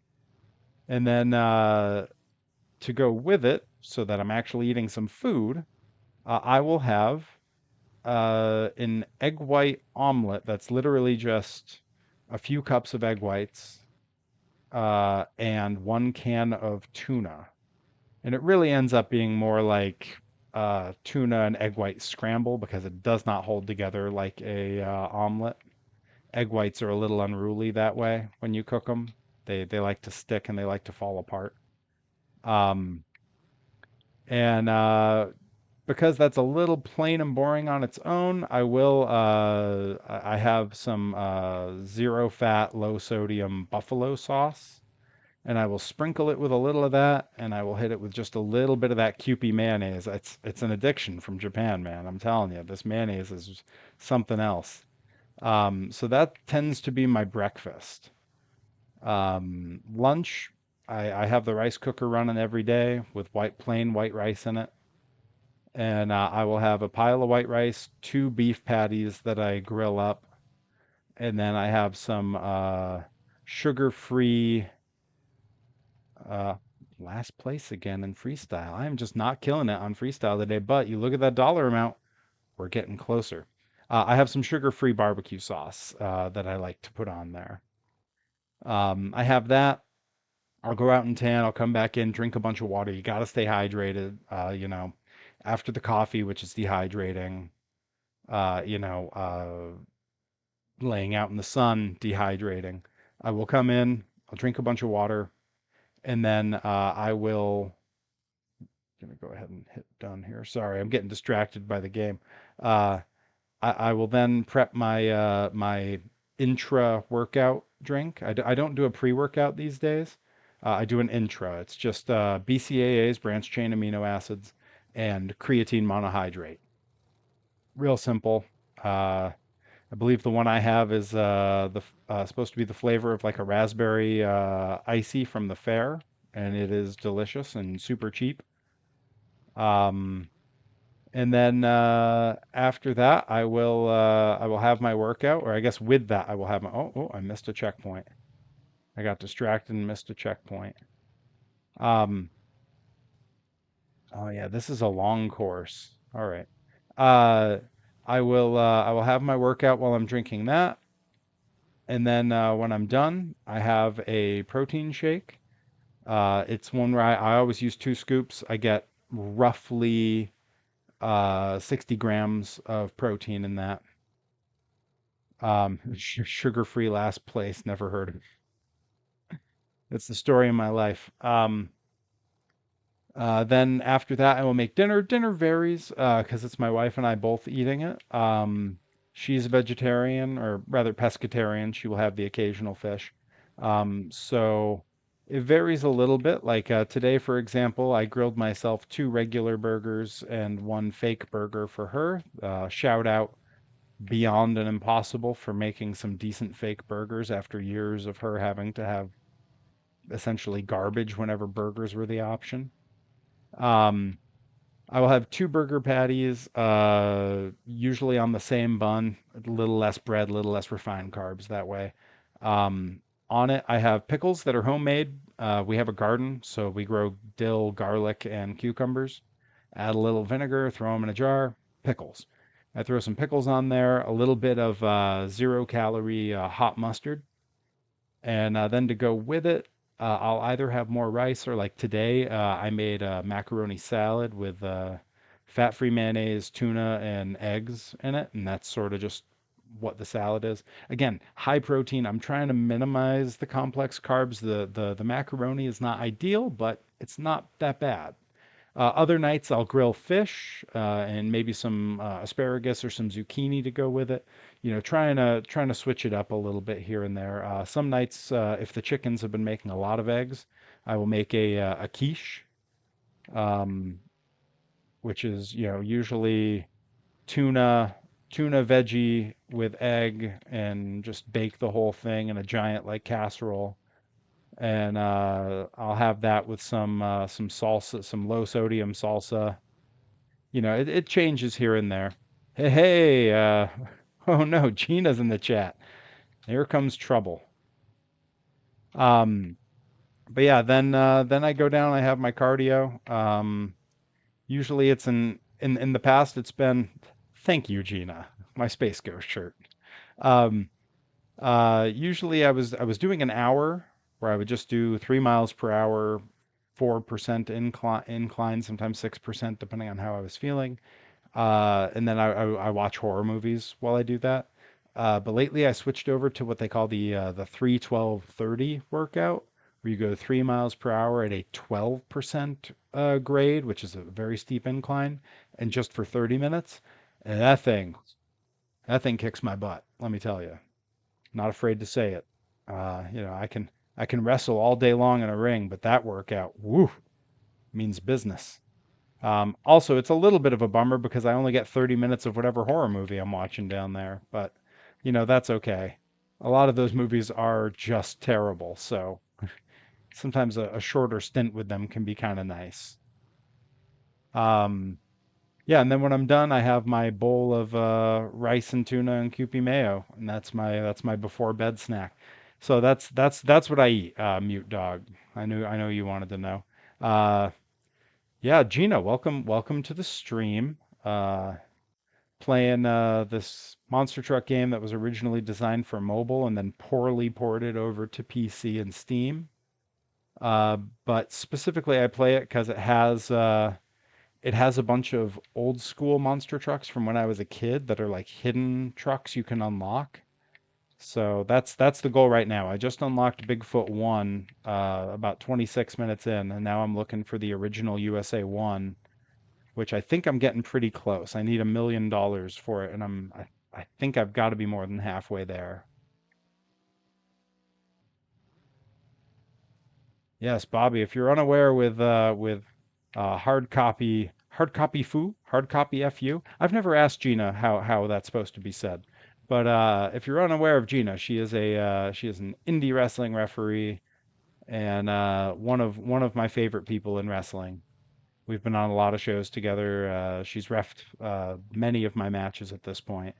and then to go with it, so that I'm actually eating some food, I will have an egg white omelet that's literally just a few cups of egg whites and one can of tuna. And it really ends up being more like tuna and egg white scramble because it does not hold together like a omelet. Egg whites are a little unruly that way when you cook them. They like to stick and they like to fall apart. Um, and because that's a little plain and boring on its own, I have some zero fat, low sodium buffalo sauce, and I will sprinkle it with a little of that, and I will hit it with just a little bit of that Kewpie mayonnaise. It's an addiction from Japan, man. I'm telling you, this mayonnaise is something else. So that tends to be my breakfast. Lunch, I have the rice cooker running every day with plain white rice in it. And I will have a pile of white rice, two beef patties that I grill up, and then I have some sugar-free uh, last place again in freestyle. I am just not killing it on freestyle today, but you look at that dollar amount, we're getting closer. I have some sugar-free barbecue sauce that I like to put on there. I have that. I'll go out and tan. I'll come back in, drink a bunch of water. You got to stay hydrated. After the coffee, which is dehydrating. Uh, you know, uh, Laying out in the sun, dehydrating. I will come in. I'll drink a bunch of water, and then I will. Gonna go ahead and hit done here. Sorry, I'm getting distracted by the game. Uh, I will then prep my intra workout drink. I don't do a pre workout these days. I do an intra. It's just BCAAs, branched chain amino acids, and creatine monohydrate. Real simple. I believe the one I have is supposed to be the flavor of like a raspberry icy from the fair, and it is delicious and super cheap. Um, And then after that, I will have my workout, or I guess with that, I will have my. I missed a checkpoint. I got distracted and missed a checkpoint. Um, oh yeah, this is a long course. All right. Uh, I will have my workout while I'm drinking that, and then when I'm done, I have a protein shake. It's one where I always use two scoops. I get roughly 60 grams of protein in that. Sugar-free last place. Never heard of it. It's the story of my life. Then after that, I will make dinner. Dinner varies because it's my wife and I both eating it. She's a vegetarian, or rather pescatarian. She will have the occasional fish. So it varies a little bit. Like today, for example, I grilled myself two regular burgers and one fake burger for her. Shout out Beyond and Impossible for making some decent fake burgers after years of her having to have essentially garbage whenever burgers were the option. Um, I will have two burger patties, usually on the same bun, a little less bread, a little less refined carbs that way. Um, on it, I have pickles that are homemade. We have a garden, so we grow dill, garlic, and cucumbers. Add a little vinegar, throw them in a jar, pickles. I throw some pickles on there, a little bit of 0 calorie hot mustard, and then to go with it, I'll either have more rice or like today, I made a macaroni salad with fat-free mayonnaise, tuna, and eggs in it, and that's sort of just what the salad is. Again, high protein. I'm trying to minimize the complex carbs. The macaroni is not ideal, but it's not that bad. Other nights I'll grill fish and maybe some asparagus or some zucchini to go with it. Trying to switch it up a little bit here and there. Some nights, if the chickens have been making a lot of eggs, I will make a quiche, um, which is usually. tuna tuna veggie with egg and just bake the whole thing in a giant like casserole. And I'll have that with some salsa, some low sodium salsa. It changes here and there. Hey, hey, oh no, Gina's in the chat. Here comes trouble. Um, but yeah, then I go down, I have my cardio. Usually it's in the past it's been thank you, Gina, my Space Ghost shirt. Um, Usually I was doing an hour where I would just do 3 miles per hour, 4% incline, sometimes 6% depending on how I was feeling. And then I watch horror movies while I do that. But lately I switched over to what they call the 3-12-30 workout, where you go 3 miles per hour at a 12% grade, which is a very steep incline, and just for 30 minutes. And that thing kicks my butt, let me tell you. Not afraid to say it. I can wrestle all day long in a ring, but that workout, woo, means business. Also, it's a little bit of a bummer because I only get 30 minutes of whatever horror movie I'm watching down there, but that's okay. A lot of those movies are just terrible, so sometimes a shorter stint with them can be kind of nice. Um, yeah, and then when I'm done, I have my bowl of rice and tuna and Kewpie mayo, and that's my before bed snack. So that's what I eat. Mute dog. I know you wanted to know. Uh, yeah, Gina, welcome to the stream. Playing this monster truck game that was originally designed for mobile and then poorly ported over to PC and Steam. But specifically, I play it because it has a bunch of old school monster trucks from when I was a kid that are like hidden trucks you can unlock. So that's the goal right now. I just unlocked Bigfoot 1 about 26 minutes in, and now I'm looking for the original USA 1, which I think I'm getting pretty close. I need $1 million for it, and I think I've got to be more than halfway there. Yes, Bobby, if you're unaware with hard copy fu. I've never asked Gina how that's supposed to be said. But if you're unaware of Gina, she is an indie wrestling referee and one of my favorite people in wrestling. We've been on a lot of shows together. She's refed many of my matches at this point.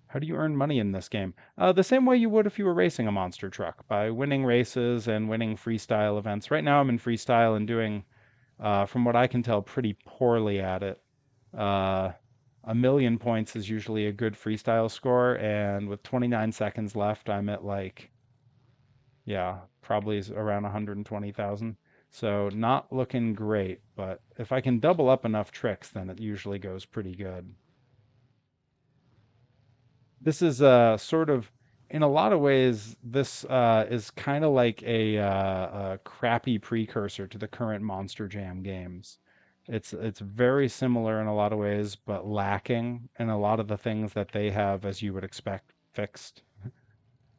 How do you earn money in this game? The same way you would if you were racing a monster truck, by winning races and winning freestyle events. Right now I'm in freestyle and doing, from what I can tell, pretty poorly at it. Uh, 1 million points is usually a good freestyle score, and with 29 seconds left, I'm at like, yeah, probably around 120,000. So not looking great, but if I can double up enough tricks, then it usually goes pretty good. This is sort of, in a lot of ways, this is kind of like a crappy precursor to the current Monster Jam games. It's very similar in a lot of ways, but lacking in a lot of the things that they have, as you would expect, fixed.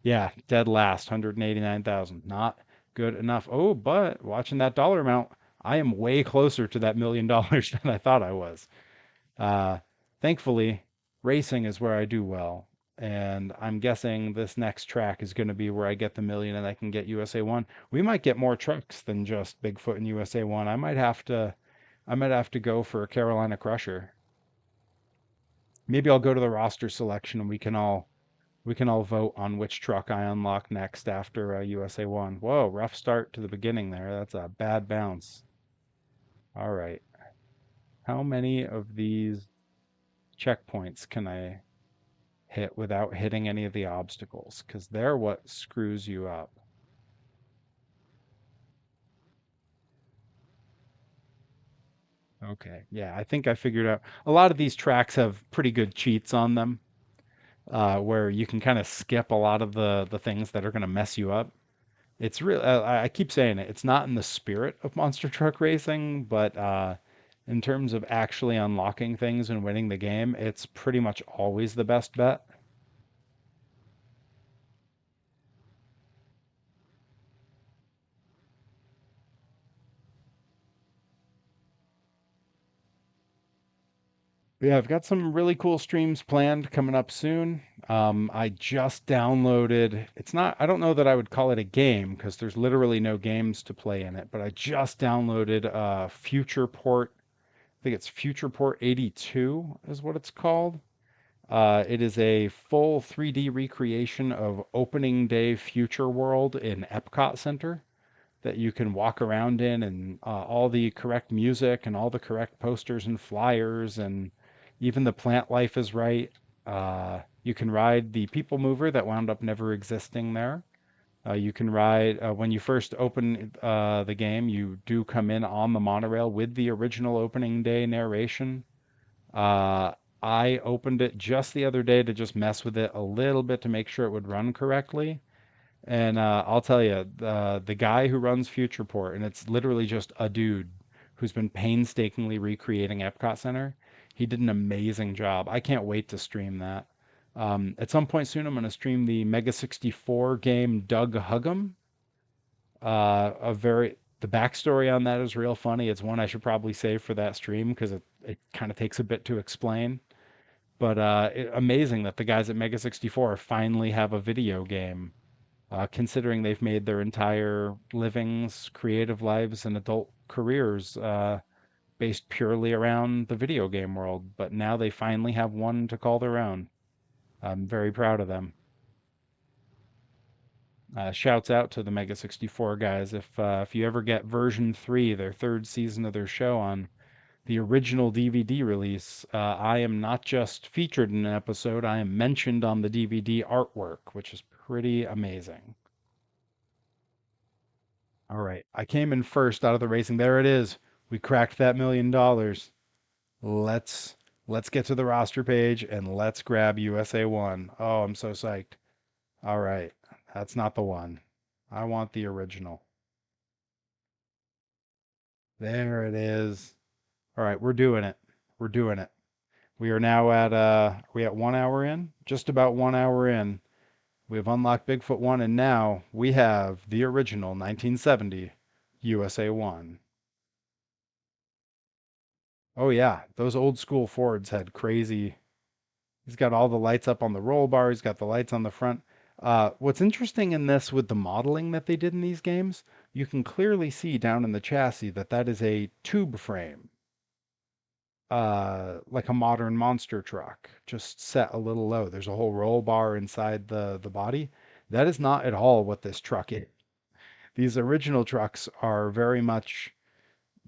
Yeah, dead last, 189,000. Not good enough. Oh, but watching that dollar amount, I am way closer to that $1 million than I thought I was. Uh, Thankfully, racing is where I do well, and I'm guessing this next track is going to be where I get the million and I can get USA One. We might get more trucks than just Bigfoot and USA One. I might have to go for a Carolina Crusher. Maybe I'll go to the roster selection and we can all vote on which truck I unlock next after USA One. Whoa, rough start to the beginning there. That's a bad bounce. All right. How many of these checkpoints can I hit without hitting any of the obstacles? Because they're what screws you up. Okay, yeah, I think I figured out. A lot of these tracks have pretty good cheats on them, where you can kind of skip a lot of the things that are going to mess you up. It's real. I keep saying it. It's not in the spirit of monster truck racing, but in terms of actually unlocking things and winning the game, it's pretty much always the best bet. Yeah, I've got some really cool streams planned coming up soon. I just downloaded, it's not, I don't know that I would call it a game because there's literally no games to play in it, but I just downloaded Future Port. I think it's Future Port 82 is what it's called. It is a full 3D recreation of opening day Future World in Epcot Center that you can walk around in, and all the correct music and all the correct posters and flyers, and even the plant life is right. You can ride the People Mover that wound up never existing there. You can ride, when you first open the game, you do come in on the monorail with the original opening day narration. Uh, I opened it just the other day to just mess with it a little bit to make sure it would run correctly. And I'll tell you, the guy who runs Futureport, and it's literally just a dude who's been painstakingly recreating Epcot Center. He did an amazing job. I can't wait to stream that. At some point soon, I'm going to stream the Mega 64 game Doug Huggum. The backstory on that is real funny. It's one I should probably save for that stream because it kind of takes a bit to explain. But amazing that the guys at Mega 64 finally have a video game, considering they've made their entire livings, creative lives, and adult careers based purely around the video game world. But now they finally have one to call their own. I'm very proud of them. Shouts out to the Mega 64 guys. If you ever get version 3, their third season of their show on the original DVD release, I am not just featured in an episode, I am mentioned on the DVD artwork, which is pretty amazing. All right. I came in first out of the racing. There it is. We cracked that $1 million. Let's let's get to the roster page and let's grab USA 1. Oh, I'm so psyched. All right. That's not the one. I want the original. There it is. All right, we're doing it. We're doing it. We are now at we at 1 hour in? Just about 1 hour in. We have unlocked Bigfoot 1 and now we have the original 1970 USA 1. Oh yeah, those old school Fords had crazy. He's got all the lights up on the roll bar. He's got the lights on the front. What's interesting in this with the modeling that they did in these games, you can clearly see down in the chassis that that is a tube frame, like a modern monster truck, just set a little low. There's a whole roll bar inside the body. That is not at all what this truck is. These original trucks are very much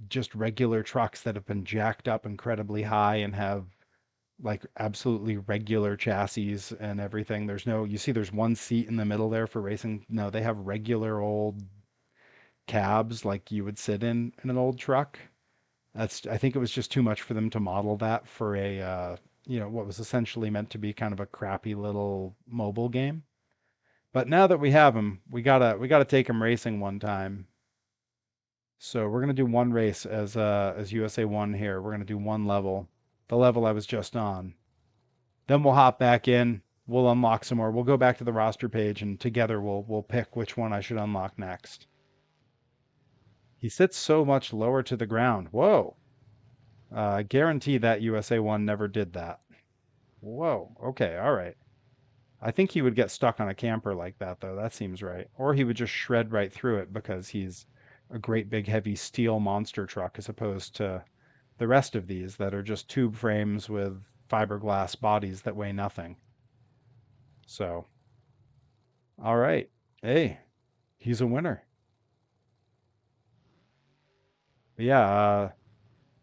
just regular trucks that have been jacked up incredibly high and have like absolutely regular chassis and everything. There's no, you see, there's one seat in the middle there for racing. No, they have regular old cabs like you would sit in an old truck. That's, I think it was just too much for them to model that for a, what was essentially meant to be kind of a crappy little mobile game. But now that we have them, we gotta take them racing one time. So we're gonna do one race as USA One here. We're gonna do one level, the level I was just on. Then we'll hop back in. We'll unlock some more. We'll go back to the roster page and together we'll pick which one I should unlock next. He sits so much lower to the ground. Whoa. Guarantee that USA one never did that. Whoa. Okay. All right. I think he would get stuck on a camper like that, though. That seems right. Or he would just shred right through it because he's a great big heavy steel monster truck as opposed to the rest of these that are just tube frames with fiberglass bodies that weigh nothing. So, all right. Hey, he's a winner. Yeah,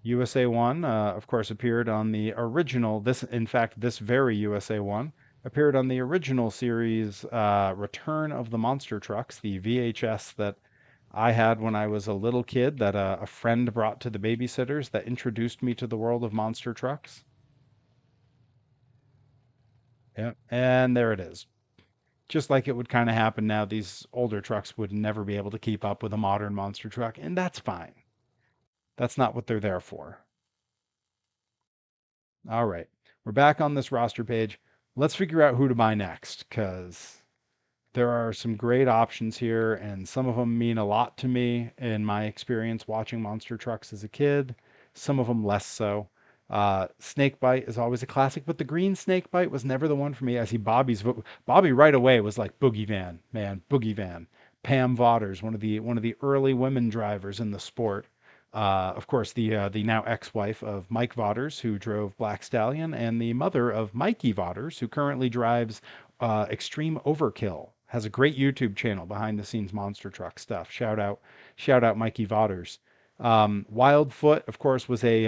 USA 1, of course, appeared on the original, this, in fact, this very USA 1 appeared on the original series, Return of the Monster Trucks, the VHS that I had when I was a little kid that a friend brought to the babysitters that introduced me to the world of monster trucks. Yeah, and there it is. Just like it would kind of happen now, these older trucks would never be able to keep up with a modern monster truck, and that's fine. That's not what they're there for. All right. We're back on this roster page. Let's figure out who to buy next because there are some great options here, and some of them mean a lot to me in my experience watching monster trucks as a kid. Some of them less so. Snake Bite is always a classic, but the green Snake Bite was never the one for me. I see Bobby right away was like Boogie Van, man, Boogie Van. Pam Vaughters, one of the early women drivers in the sport. Of course, the now ex-wife of Mike Vaughters, who drove Black Stallion, and the mother of Mikey Vaughters, who currently drives Extreme Overkill. Has a great YouTube channel, behind the scenes monster truck stuff. Shout out Mikey Vaughters. Wildfoot, of course, was a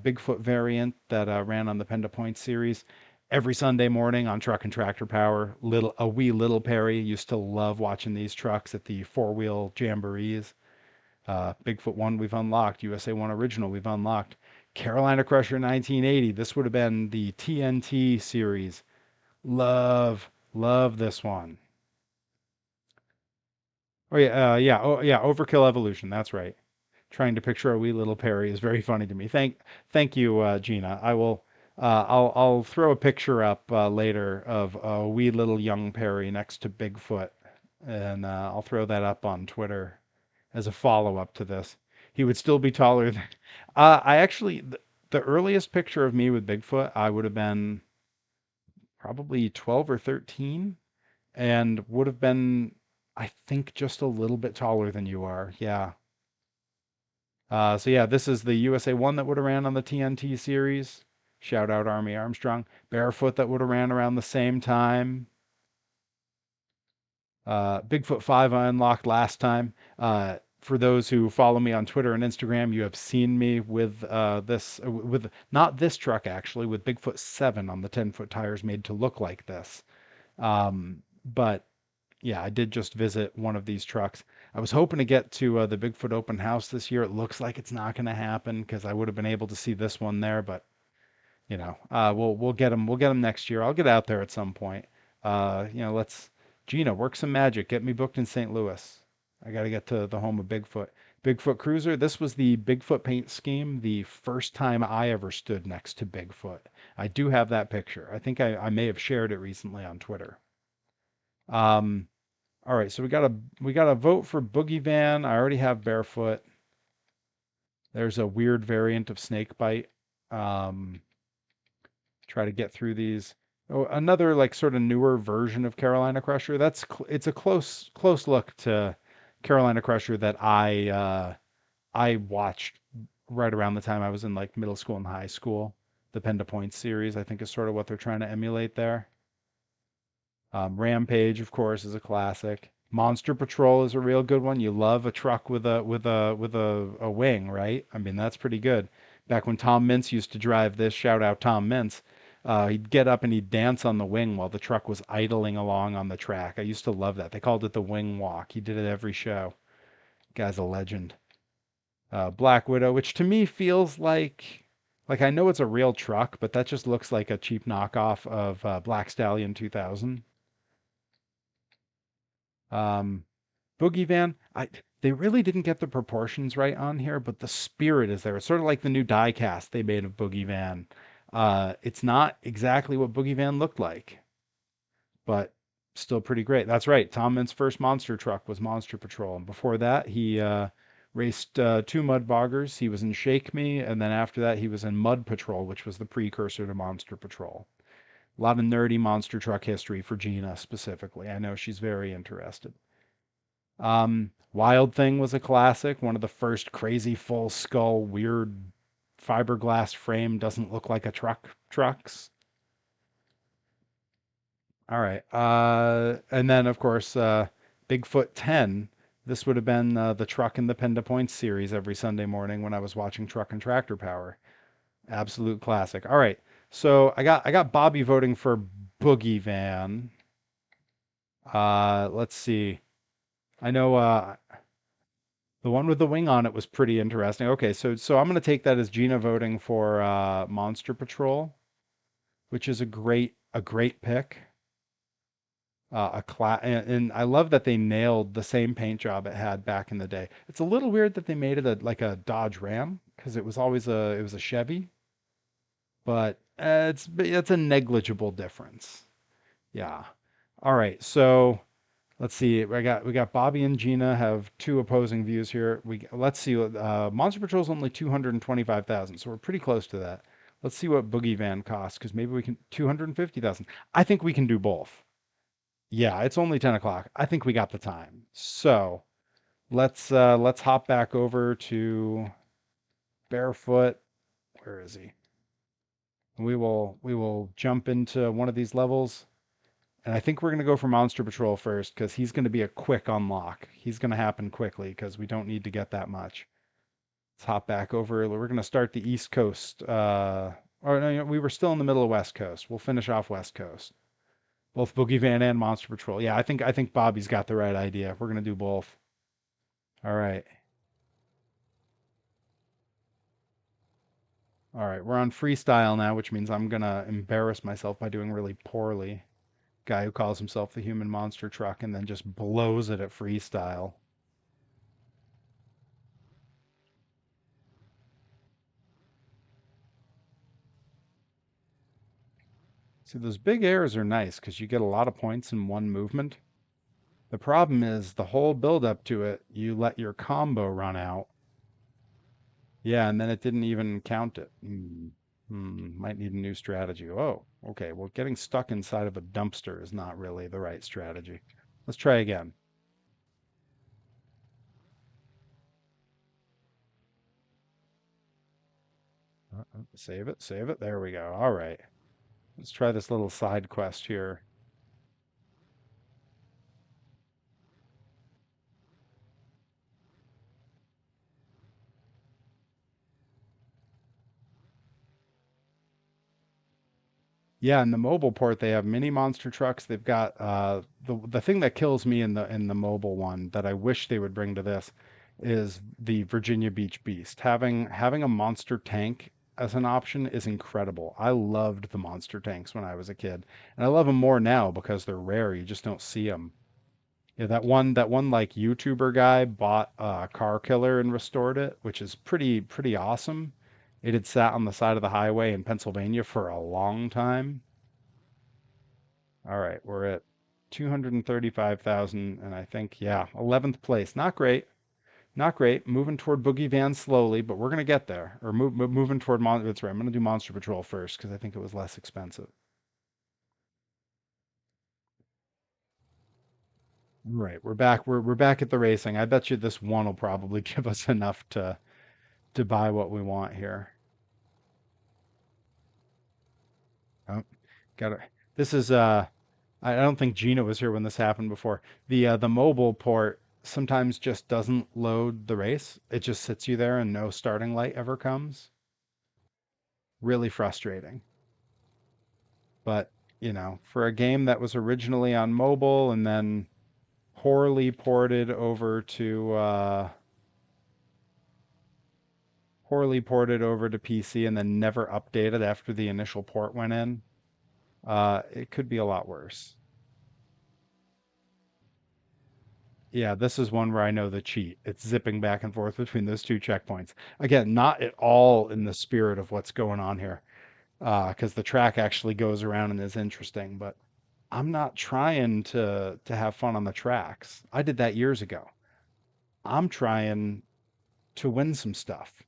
Bigfoot variant that ran on the Penda Point series every Sunday morning on Truck and Tractor Power. A wee little Perry used to love watching these trucks at the four-wheel jamborees. Bigfoot 1 we've unlocked. USA 1 original we've unlocked. Carolina Crusher 1980. This would have been the TNT series. Love this one. Oh yeah, Overkill Evolution. That's right. Trying to picture a wee little Perry is very funny to me. Thank you, Gina. I'll throw a picture up later of a wee little young Perry next to Bigfoot, and I'll throw that up on Twitter as a follow up to this. He would still be taller than. I actually the earliest picture of me with Bigfoot, I would have been probably 12 or 13, and would have been, I think, just a little bit taller than you are. Yeah. So yeah, this is the USA one that would have ran on the TNT series. Shout out Army Armstrong. Barefoot that would have ran around the same time. Bigfoot 5 I unlocked last time. For those who follow me on Twitter and Instagram, you have seen me with with not this truck actually, with Bigfoot 7 on the 10-foot tires made to look like this. But yeah, I did just visit one of these trucks. I was hoping to get to the Bigfoot open house this year. It looks like it's not going to happen because I would have been able to see this one there, but we'll get them. We'll get them next year. I'll get out there at some point. Let's Gina work some magic. Get me booked in St. Louis. I got to get to the home of Bigfoot. Bigfoot Cruiser. This was the Bigfoot paint scheme. The first time I ever stood next to Bigfoot. I do have that picture. I think I may have shared it recently on Twitter. Um, all right, so we got a vote for Boogie Van. I already have Barefoot. There's a weird variant of Snakebite. Um, Try to get through these. Oh, another like sort of newer version of Carolina Crusher. It's a close look to Carolina Crusher that I watched right around the time I was in like middle school and high school. The Penda Point series, I think, is sort of what they're trying to emulate there. Rampage, of course, is a classic. Monster Patrol is a real good one. You love a truck with a wing, right? I mean, that's pretty good. Back when Tom Mintz used to drive this, shout out Tom Mintz, he'd get up and he'd dance on the wing while the truck was idling along on the track. I used to love that. They called it the wing walk. He did it every show. Guy's a legend. Black Widow, which to me feels like I know it's a real truck, but that just looks like a cheap knockoff of Black Stallion 2000. Um, Boogie Van, they really didn't get the proportions right on here, but the spirit is there. It's sort of like the new die cast they made of Boogie Van. It's not exactly what Boogie Van looked like, but still pretty great. That's right. Tom Mint's first monster truck was Monster Patrol, and before that, he raced two Mud Boggers. He was in Shake Me, and then after that, he was in Mud Patrol, which was the precursor to Monster Patrol. A lot of nerdy monster truck history for Gina specifically. I know she's very interested. Wild Thing was a classic, one of the first crazy full skull, weird fiberglass frame, doesn't look like a trucks. All right. And then of course, Bigfoot 10. This would have been the Truck and the Penda Points series every Sunday morning when I was watching Truck and Tractor Power. Absolute classic. All right. So I got Bobby voting for Boogie Van. Let's see. I know the one with the wing on it was pretty interesting. Okay, so I'm gonna take that as Gina voting for Monster Patrol, which is a great pick. And I love that they nailed the same paint job it had back in the day. It's a little weird that they made it like a Dodge Ram because it was a Chevy, but it's a negligible difference. Yeah. All right, so. Let's see. We got Bobby and Gina have two opposing views here. Let's see. Monster Patrol's only 225,000, so we're pretty close to that. Let's see what Boogie Van costs, because maybe we can 250,000. I think we can do both. Yeah, it's only 10 o'clock. I think we got the time. So let's hop back over to Barefoot. Where is he? We will jump into one of these levels. And I think we're going to go for Monster Patrol first because he's going to be a quick unlock. He's going to happen quickly because we don't need to get that much. Let's hop back over. We're going to start the East Coast. Or no, we were still in the middle of West Coast. We'll finish off West Coast. Both Boogie Van and Monster Patrol. Yeah, I think Bobby's got the right idea. We're going to do both. All right. All right. We're on freestyle now, which means I'm going to embarrass myself by doing really poorly. Guy who calls himself the Human Monster Truck and then just blows it at freestyle. See, those big airs are nice because you get a lot of points in one movement. The problem is the whole build up to it, you let your combo run out. Yeah, and then it didn't even count it. Might need a new strategy. Oh, okay. Well, getting stuck inside of a dumpster is not really the right strategy. Let's try again. Save it, save it. There we go. All right. Let's try this little side quest here. Yeah, in the mobile port they have mini monster trucks. They've got the thing that kills me in the mobile one that I wish they would bring to this is the Virginia Beach Beast. Having a monster tank as an option is incredible. I loved the monster tanks when I was a kid, and I love them more now because they're rare. You just don't see them. Yeah, that one like YouTuber guy bought a car killer and restored it, which is pretty awesome. It had sat on the side of the highway in Pennsylvania for a long time. All right, we're at 235,000, and I think, yeah, 11th place. Not great. Not great. Moving toward Boogie Van slowly, but we're going to get there. Or moving toward That's right. I'm going to do Monster Patrol first because I think it was less expensive. Right, we're back. We're back at the racing. I bet you this one will probably give us enough to buy what we want here. Oh, got it. This is I don't think Gina was here when this happened before. The mobile port sometimes just doesn't load the race. It just sits you there and no starting light ever comes. Really frustrating. But, for a game that was originally on mobile and then poorly ported over to PC and then never updated after the initial port went in, it could be a lot worse. Yeah, this is one where I know the cheat. It's zipping back and forth between those two checkpoints. Again, not at all in the spirit of what's going on here, because the track actually goes around and is interesting, but I'm not trying to have fun on the tracks. I did that years ago. I'm trying to win some stuff,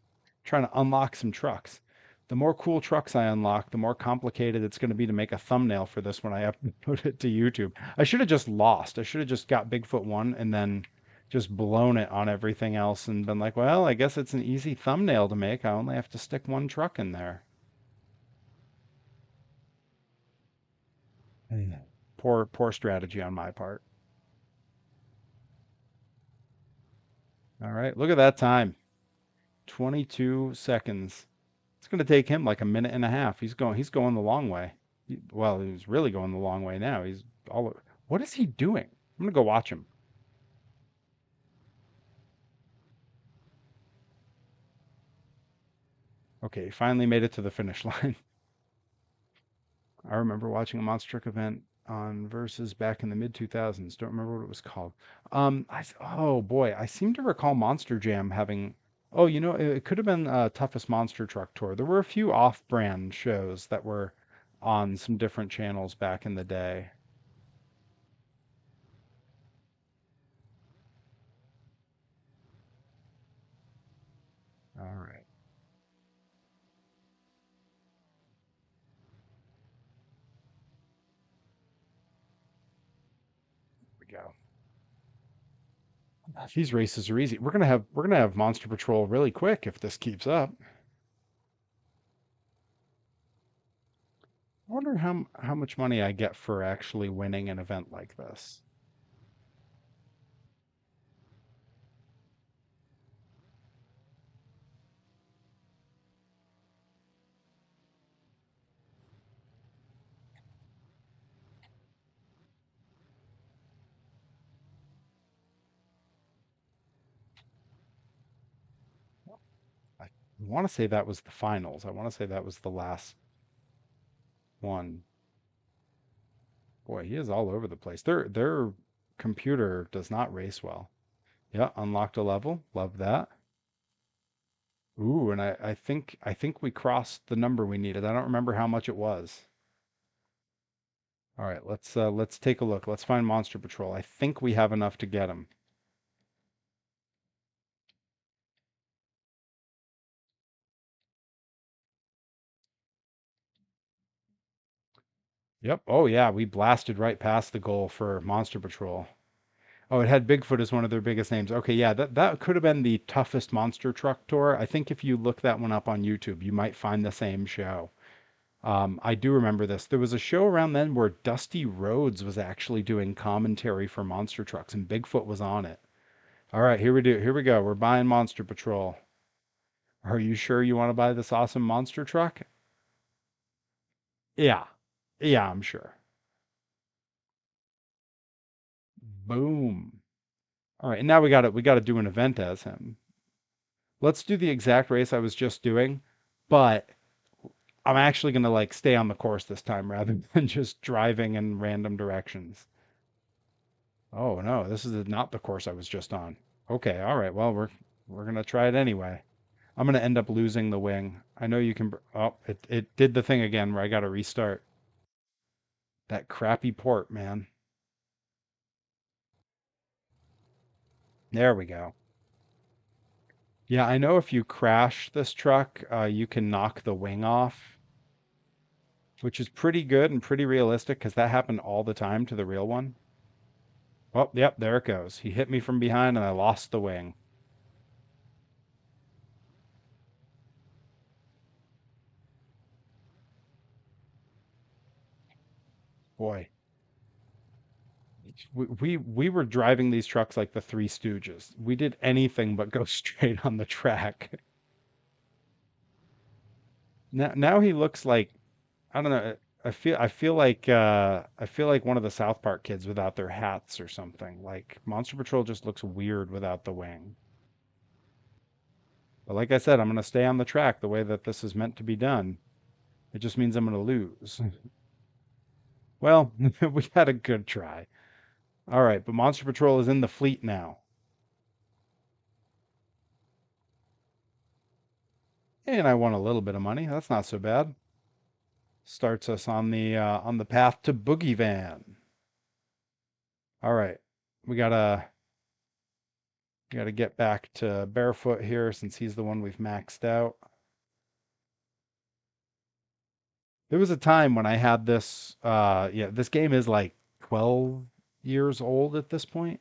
trying to unlock some trucks. The more cool trucks I unlock, the more complicated it's going to be to make a thumbnail for this when I upload it to YouTube. I should have just lost. I should have just got Bigfoot 1 and then just blown it on everything else and been like, well, I guess it's an easy thumbnail to make. I only have to stick one truck in there. Mm. Poor strategy on my part. All right, look at that time. 22 seconds. It's going to take him like a minute and a half. He's going the long way. Well, he's really going the long way now. He's all What is he doing? I'm going to go watch him. Okay, he finally made it to the finish line. I remember watching a Monster Truck event on Versus back in the mid 2000s. Don't remember what it was called. Oh boy, I seem to recall Monster Jam having. Oh, it could have been Toughest Monster Truck Tour. There were a few off-brand shows that were on some different channels back in the day. All right. go. These races are easy. We're gonna have Monster Patrol really quick if this keeps up. I wonder how much money I get for actually winning an event like this. I want to say that was the finals. I want to say that was the last one. Boy, he is all over the place. Their computer does not race well. Yeah, unlocked a level. Love that. Ooh, and I think we crossed the number we needed. I don't remember how much it was. All right, let's take a look. Let's find Monster Patrol. I think we have enough to get him. Yep. Oh yeah, we blasted right past the goal for Monster Patrol. Oh, it had Bigfoot as one of their biggest names. Okay, yeah, that could have been the toughest monster truck tour. I think if you look that one up on YouTube, you might find the same show. I do remember this. There was a show around then where Dusty Rhodes was actually doing commentary for monster trucks, and Bigfoot was on it. All right, here we go. We're buying Monster Patrol. Are you sure you want to buy this awesome monster truck? Yeah, yeah, I'm sure. Boom. All right, and now we got to do an event as him. Let's do the exact race I was just doing, but I'm actually going to like stay on the course this time rather than just driving in random directions. Oh no, this is not the course I was just on. Okay, all right. Well, we're going to try it anyway. I'm going to end up losing the wing. I know you can oh, it did the thing again where I got to restart. That crappy port, man. There we go. Yeah, I know if you crash this truck, you can knock the wing off, which is pretty good and pretty realistic because that happened all the time to the real one. Oh, yep, there it goes. He hit me from behind and I lost the wing. Boy, we were driving these trucks like the Three Stooges. We did anything but go straight on the track. Now he looks like I don't know. I feel like one of the South Park kids without their hats or something. Like Monster Patrol just looks weird without the wing. But like I said, I'm gonna stay on the track the way that this is meant to be done. It just means I'm gonna lose. Well, we had a good try. All right, but Monster Patrol is in the fleet now. And I won a little bit of money. That's not so bad. Starts us on the path to Boogie Van. All right. We gotta get back to Barefoot here since he's the one we've maxed out. There was a time when I had this yeah, this game is like 12 years old at this point.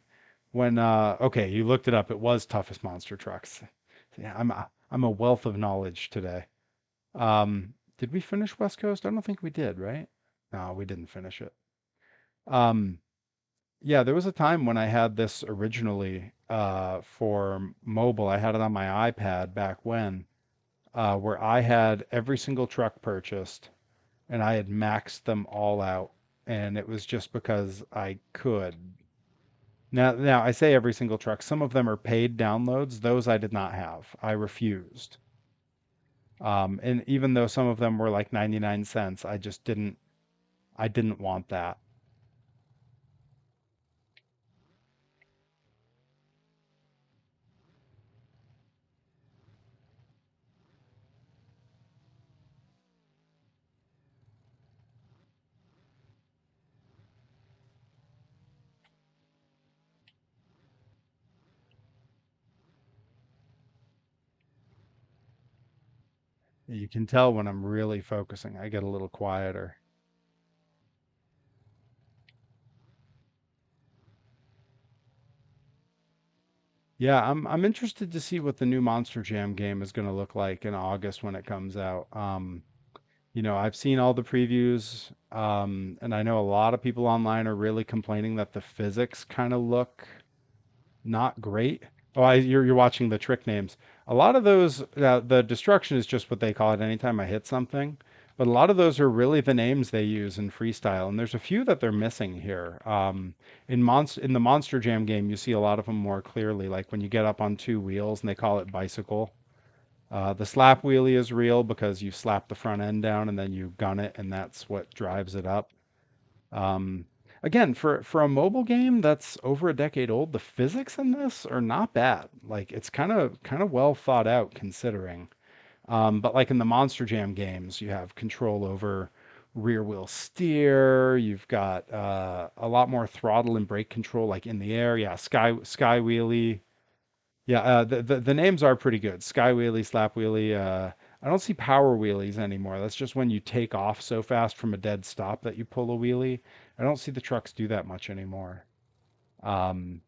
When okay, you looked it up. It was toughest monster trucks. Yeah, I'm a wealth of knowledge today. Did we finish West Coast? I don't think we did, right? No, we didn't finish it. Um, yeah, there was a time when I had this originally for mobile. I had it on my iPad back when, where I had every single truck purchased and I had maxed them all out, and it was just because I could. Now I say every single truck. Some of them are paid downloads. Those I did not have. I refused. And even though some of them were like 99 cents, I just didn't. I didn't want that. You can tell when I'm really focusing. I get a little quieter. Yeah, I'm interested to see what the new Monster Jam game is going to look like in August when it comes out. I've seen all the previews, and I know a lot of people online are really complaining that the physics kind of look not great. Oh, you're watching the trick names. A lot of those, the destruction is just what they call it anytime I hit something. But a lot of those are really the names they use in freestyle, and there's a few that they're missing here. In the Monster Jam game, you see a lot of them more clearly, like when you get up on two wheels and they call it bicycle. The slap wheelie is real because you slap the front end down and then you gun it, and that's what drives it up. Um, Again, for a mobile game that's over a decade old, the physics in this are not bad. Like it's kind of well thought out considering. But like in the Monster Jam games, you have control over rear wheel steer. You've got a lot more throttle and brake control, like in the air. Yeah, sky wheelie. Yeah, the names are pretty good. Sky wheelie, slap wheelie. I don't see power wheelies anymore. That's just when you take off so fast from a dead stop that you pull a wheelie. I don't see the trucks do that much anymore. Um,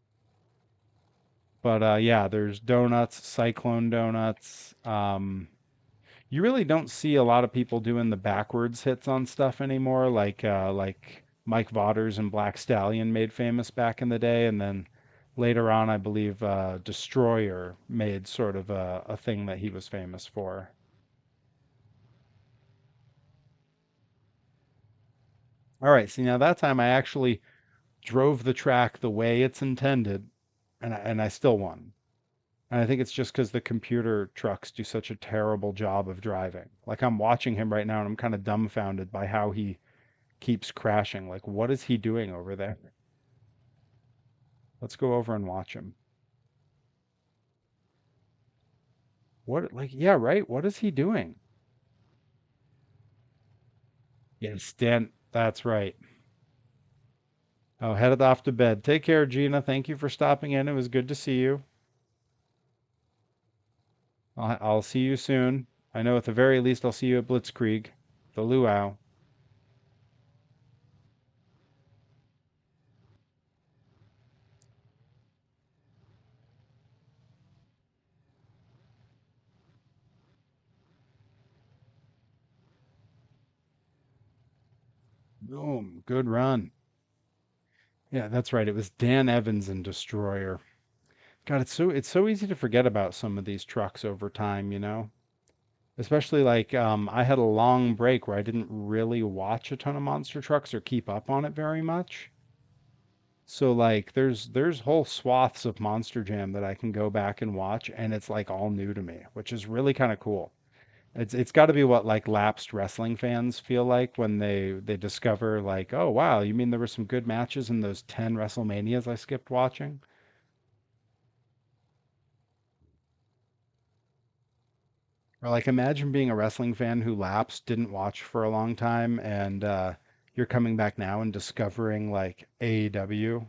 but yeah, there's donuts, cyclone donuts. You really don't see a lot of people doing the backwards hits on stuff anymore, like Mike Vaughters and Black Stallion made famous back in the day, and then later on, I believe Destroyer made sort of a thing that he was famous for. All right, see now that time I actually drove the track the way it's intended, and I still won. And I think it's just because the computer trucks do such a terrible job of driving. Like I'm watching him right now, and I'm kind of dumbfounded by how he keeps crashing. Like, what is he doing over there? Let's go over and watch him. What, like, yeah, right? What is he doing? Yes, Dan, that's right. Oh, headed off to bed. Take care, Gina. Thank you for stopping in. It was good to see you. I'll see you soon. I know at the very least I'll see you at Blitzkrieg, the luau. Boom. Good run. Yeah, that's right. It was Dan Evans and Destroyer. God, it's so easy to forget about some of these trucks over time, you know? Especially like I had a long break where I didn't really watch a ton of monster trucks or keep up on it very much. So like there's whole swaths of Monster Jam that I can go back and watch and it's like all new to me, which is really kind of cool. It's got to be what like lapsed wrestling fans feel like when they discover like, "Oh wow, you mean there were some good matches in those 10 WrestleManias I skipped watching?" Or like imagine being a wrestling fan who lapsed, didn't watch for a long time, and you're coming back now and discovering like AEW.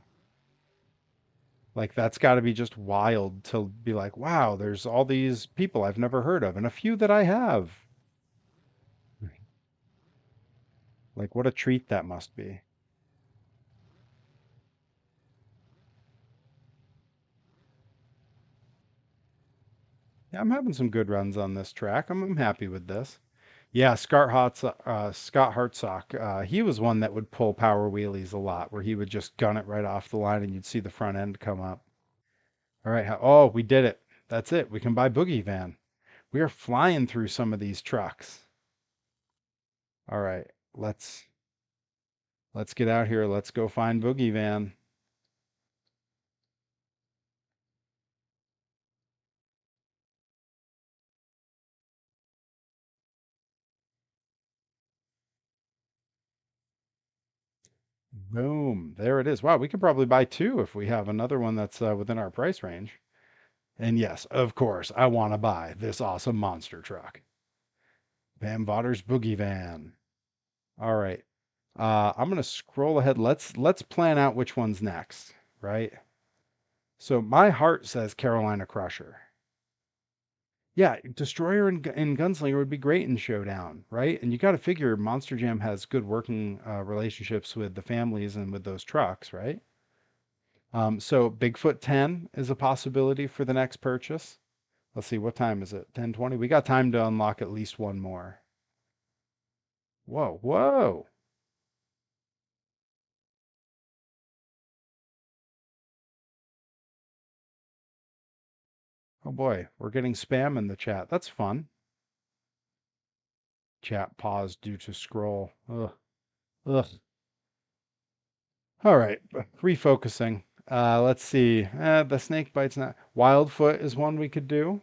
Like that's got to be just wild to be like, wow, there's all these people I've never heard of, and a few that I have. Like what a treat that must be. Yeah, I'm having some good runs on this track. I'm happy with this. Yeah, Scott Hartsock, he was one that would pull power wheelies a lot, where he would just gun it right off the line and you'd see the front end come up. All right. Oh, we did it. That's it. We can buy Boogie Van. We are flying through some of these trucks. All right. Let's get out here. Let's go find Boogie Van. Boom. There it is. Wow, we could probably buy two if we have another one that's within our price range. And yes, of course, I want to buy this awesome monster truck. Van Vatter's Boogie Van. All right. I'm gonna scroll ahead. Let's plan out which one's next, right? So my heart says Carolina Crusher. Yeah, Destroyer and Gunslinger would be great in Showdown, right? And you got to figure Monster Jam has good working relationships with the families and with those trucks, right? So Bigfoot 10 is a possibility for the next purchase. Let's see, what time is it? 10:20. We got time to unlock at least one more. Whoa, whoa. Oh boy, we're getting spam in the chat. That's fun. Chat paused due to scroll. Ugh, ugh. All right, refocusing. Let's see. The snake bites not. Wildfoot is one we could do.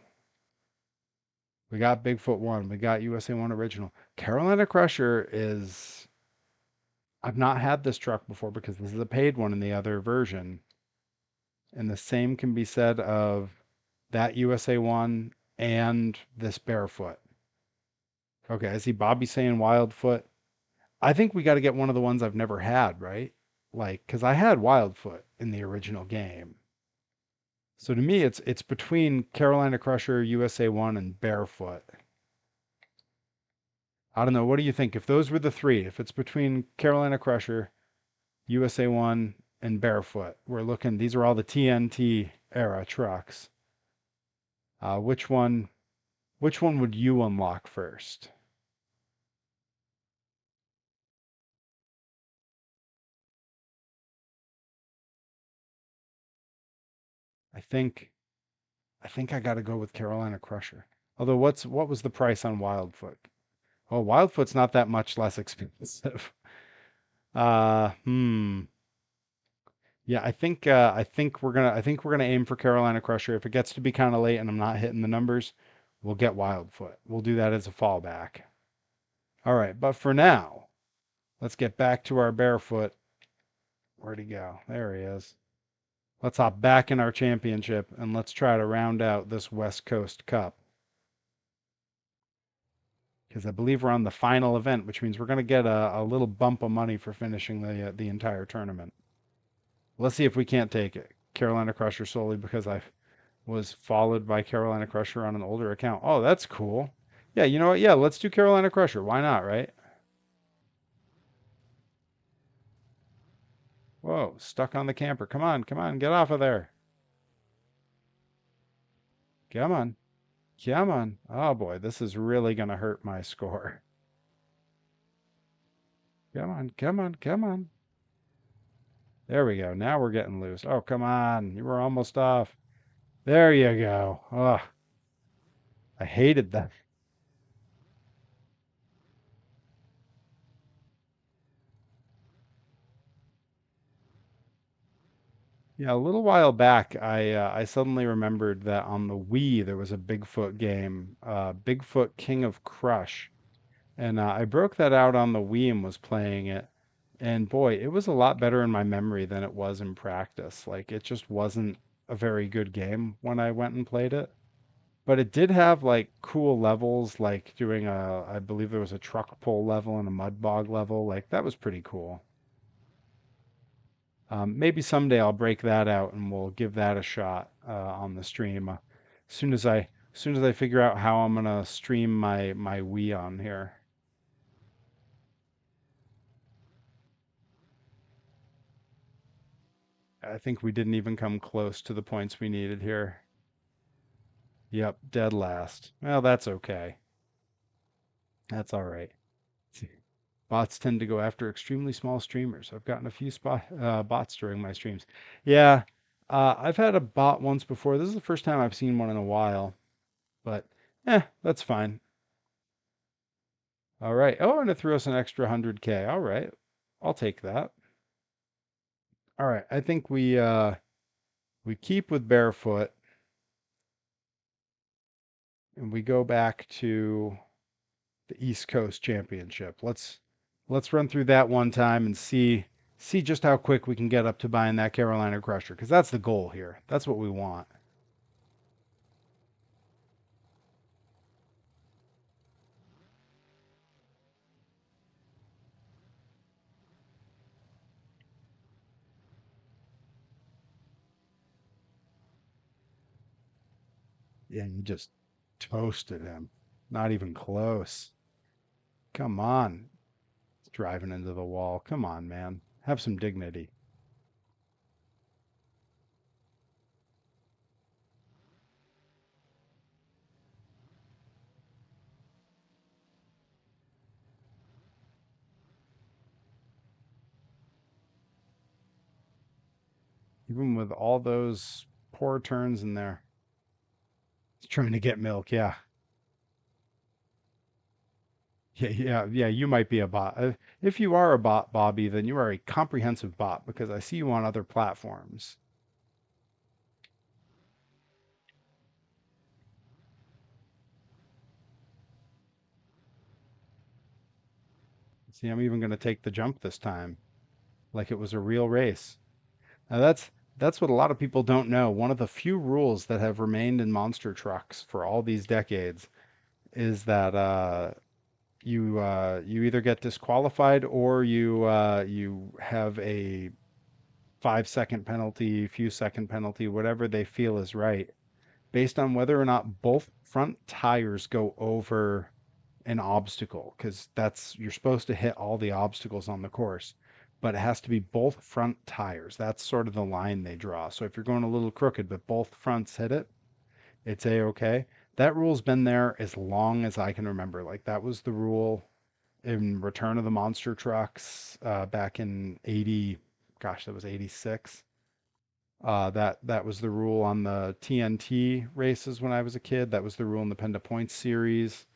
We got Bigfoot 1. We got USA 1 original. Carolina Crusher is. I've not had this truck before because this is a paid one in the other version. And the same can be said of that USA 1 and this Barefoot. Okay, I see Bobby saying Wildfoot. I think we got to get one of the ones I've never had, right? Like, because I had Wildfoot in the original game. So to me, it's between Carolina Crusher, USA 1, and Barefoot. I don't know. What do you think? If those were the three, if it's between Carolina Crusher, USA 1, and Barefoot, we're looking, these are all the TNT era trucks. Which one, which one would you unlock first? I think, I think I got to go with Carolina Crusher. Although, what was the price on Wildfoot? Oh, Wildfoot's not that much less expensive. Hmm. Yeah, I think we're gonna aim for Carolina Crusher. If it gets to be kind of late and I'm not hitting the numbers, we'll get Wildfoot. We'll do that as a fallback. All right, but for now, let's get back to our Barefoot. Where'd he go? There he is. Let's hop back in our championship and let's try to round out this West Coast Cup. Because I believe we're on the final event, which means we're going to get a little bump of money for finishing the entire tournament. Let's see if we can't take it. Carolina Crusher solely because I was followed by Carolina Crusher on an older account. Oh, that's cool. Yeah, you know what? Yeah, let's do Carolina Crusher. Why not, right? Whoa, stuck on the camper. Come on, get off of there. Come on, come on. Oh boy, this is really going to hurt my score. Come on, come on, come on. There we go. Now we're getting loose. Oh, come on. You were almost off. There you go. Oh, I hated that. Yeah, a little while back, I suddenly remembered that on the Wii there was a Bigfoot game, Bigfoot King of Crush, and I broke that out on the Wii and was playing it, and boy, it was a lot better in my memory than it was in practice. Like it just wasn't a very good game when I went and played it, but it did have like cool levels, like doing I believe there was a truck pull level and a mud bog level. Like that was pretty cool. Maybe someday I'll break that out and we'll give that a shot on the stream. As soon as I figure out how I'm gonna stream my Wii on here. I think we didn't even come close to the points we needed here. Yep, dead last. Well, that's okay. That's all right. Bots tend to go after extremely small streamers. I've gotten a few bots during my streams. Yeah, I've had a bot once before. This is the first time I've seen one in a while, but that's fine. All right. Oh, and it threw us an extra 100K. All right. I'll take that. All right. I think we keep with barefoot and we go back to the East Coast Championship. Let's run through that one time and see just how quick we can get up to buying that Carolina Crusher because that's the goal here. That's what we want. Yeah, you just toasted him. Not even close. Come on. It's driving into the wall. Come on, man. Have some dignity. Even with all those poor turns in there, it's trying to get milk. Yeah. Yeah. You might be a bot. If you are a bot, Bobby, then you are a comprehensive bot because I see you on other platforms. See, I'm even going to take the jump this time, like it was a real race. Now that's what a lot of people don't know. One of the few rules that have remained in monster trucks for all these decades is that you either get disqualified or you have a 5 second penalty, few second penalty, whatever they feel is right, based on whether or not both front tires go over an obstacle, because that's you're supposed to hit all the obstacles on the course, but it has to be both front tires. That's sort of the line they draw. So if you're going a little crooked but both fronts hit it, it's a-okay. That rule's been there as long as I can remember. Like that was the rule in Return of the Monster Trucks back in 80, gosh, that was 86. That was the rule on the TNT races when I was a kid. That was the rule in the Penda Points series.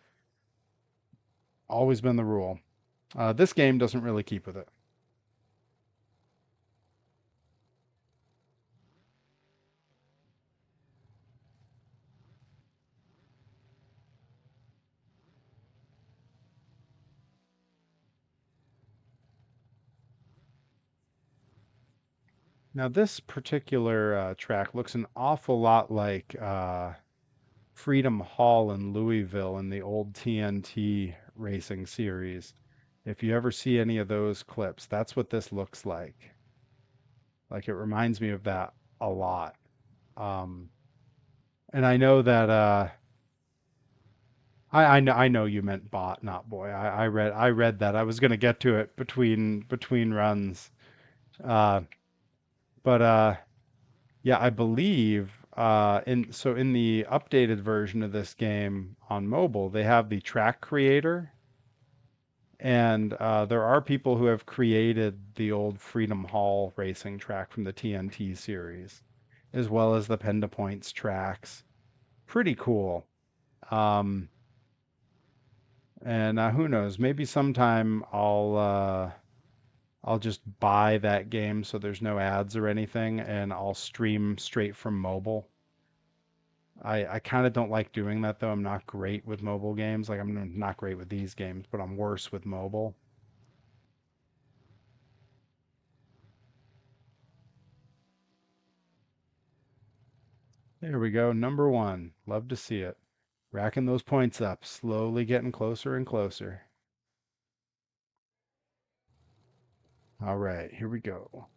Always been the rule. This game doesn't really keep with it. Now, this particular track looks an awful lot like Freedom Hall in Louisville in the old TNT racing series. If you ever see any of those clips, that's what this looks like. Like it reminds me of that a lot. Um, and I know that I know you meant bot, not boy. I read that. I was gonna get to it between runs. Uh, but yeah, I believe in the updated version of this game on mobile, they have the track creator, and there are people who have created the old Freedom Hall racing track from the TNT series, as well as the Penda Points tracks. Pretty cool. Um, and who knows? Maybe sometime I'll just buy that game so there's no ads or anything, and I'll stream straight from mobile. I kind of don't like doing that though. I'm not great with mobile games. Like I'm not great with these games, but I'm worse with mobile. There we go. Number one. Love to see it. Racking those points up, slowly getting closer and closer. All right, here we go.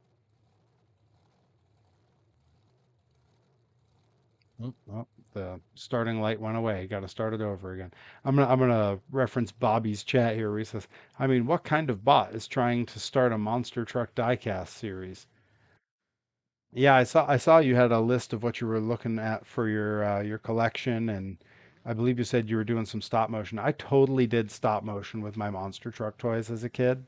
Oh, the starting light went away. Got to start it over again. I'm gonna reference Bobby's chat here where he says, I mean, what kind of bot is trying to start a monster truck diecast series? Yeah, I saw you had a list of what you were looking at for your collection, and I believe you said you were doing some stop motion. I totally did stop motion with my monster truck toys as a kid.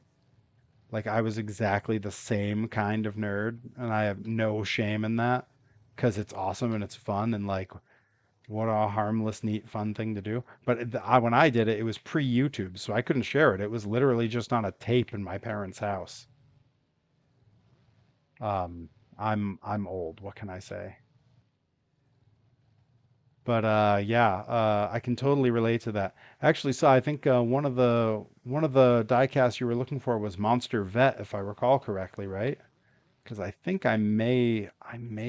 Like I was exactly the same kind of nerd, and I have no shame in that because it's awesome and it's fun and like what a harmless, neat, fun thing to do. But when I did it, it was pre-YouTube, so I couldn't share it. It was literally just on a tape in my parents' house. Um, I'm old. What can I say? But yeah, I can totally relate to that. Actually, so I think one of the diecasts you were looking for was Monster Vet, if I recall correctly, right? Because I think I may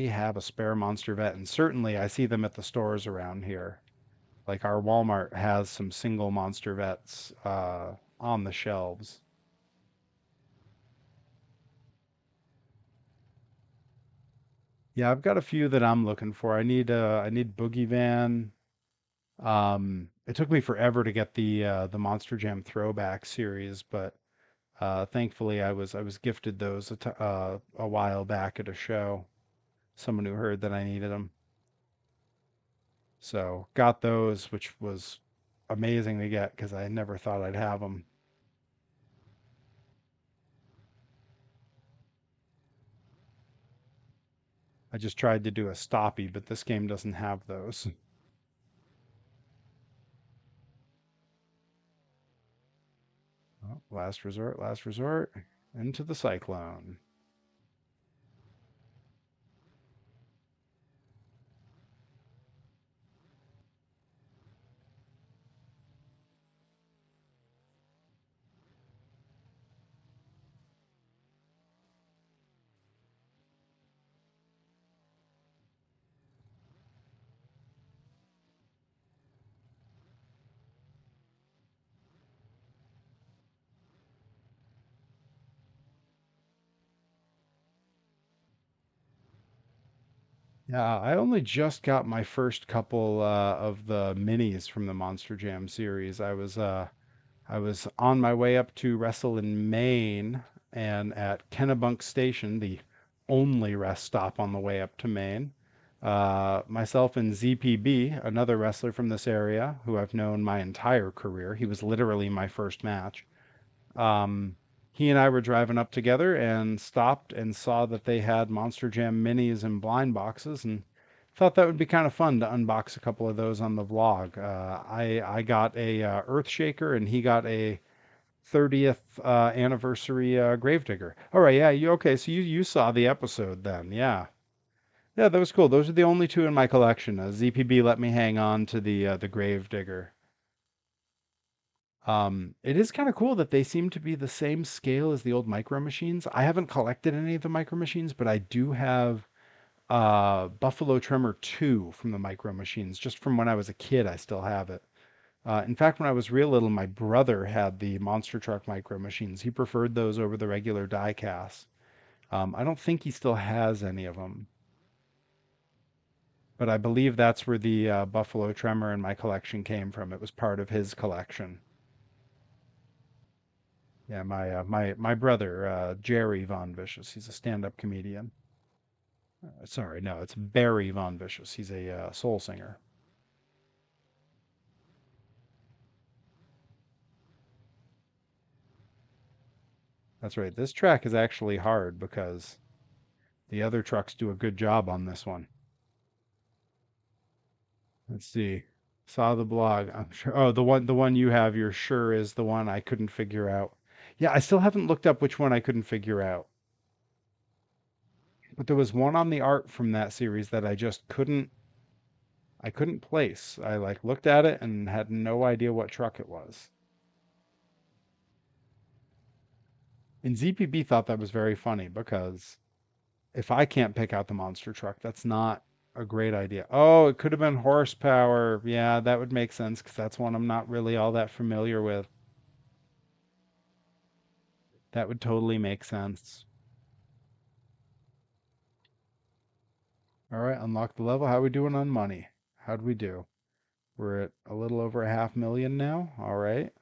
have a spare Monster Vet, and certainly I see them at the stores around here. Like our Walmart has some single Monster Vets on the shelves. Yeah, I've got a few that I'm looking for. I need Boogie Van. It took me forever to get the Monster Jam Throwback series, but thankfully I was gifted those a while back at a show. Someone who heard that I needed them, so got those, which was amazing to get because I never thought I'd have them. I just tried to do a stoppie, but this game doesn't have those. Oh, last resort, last resort. Into the cyclone. Yeah, I only just got my first couple of the minis from the Monster Jam series. I was on my way up to wrestle in Maine, and at Kennebunk Station, the only rest stop on the way up to Maine, myself and ZPB, another wrestler from this area who I've known my entire career. He was literally my first match. Um, he and I were driving up together and stopped and saw that they had Monster Jam minis and blind boxes, and thought that would be kind of fun to unbox a couple of those on the vlog. I got a Earthshaker, and he got a 30th anniversary Gravedigger. All right, yeah, you okay? So you saw the episode then, yeah. Yeah, that was cool. Those are the only two in my collection. ZPB let me hang on to the Gravedigger. It is kind of cool that they seem to be the same scale as the old Micro Machines. I haven't collected any of the Micro Machines, but I do have Buffalo Tremor 2 from the Micro Machines. Just from when I was a kid, I still have it. In fact, when I was real little, my brother had the Monster Truck Micro Machines. He preferred those over the regular die casts. I don't think he still has any of them, but I believe that's where the Buffalo Tremor in my collection came from. It was part of his collection. Yeah, my brother Jerry Von Vicious. He's a stand-up comedian. Sorry, no, it's Barry Von Vicious. He's a soul singer. That's right. This track is actually hard because the other trucks do a good job on this one. Let's see. Saw the blog. I'm sure. Oh, the one you have, you're sure is the one I couldn't figure out. Yeah, I still haven't looked up which one I couldn't figure out. But there was one on the art from that series that I couldn't place. I like looked at it and had no idea what truck it was. And ZPB thought that was very funny because if I can't pick out the monster truck, that's not a great idea. Oh, it could have been horsepower. Yeah, that would make sense because that's one I'm not really all that familiar with. That would totally make sense. All right, unlock the level. How we doing on money? How'd we do? We're at a little over a half million now. All right.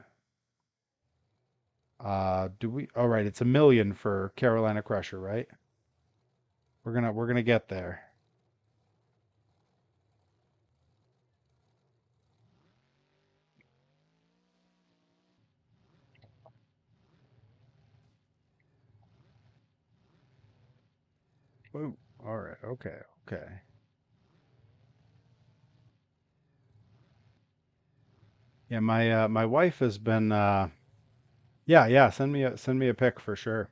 Do we? All right, it's a million for Carolina Crusher, right? We're gonna get there. Whoa. All right. Okay. Okay. Yeah, my wife has been yeah, yeah, send me a pic for sure.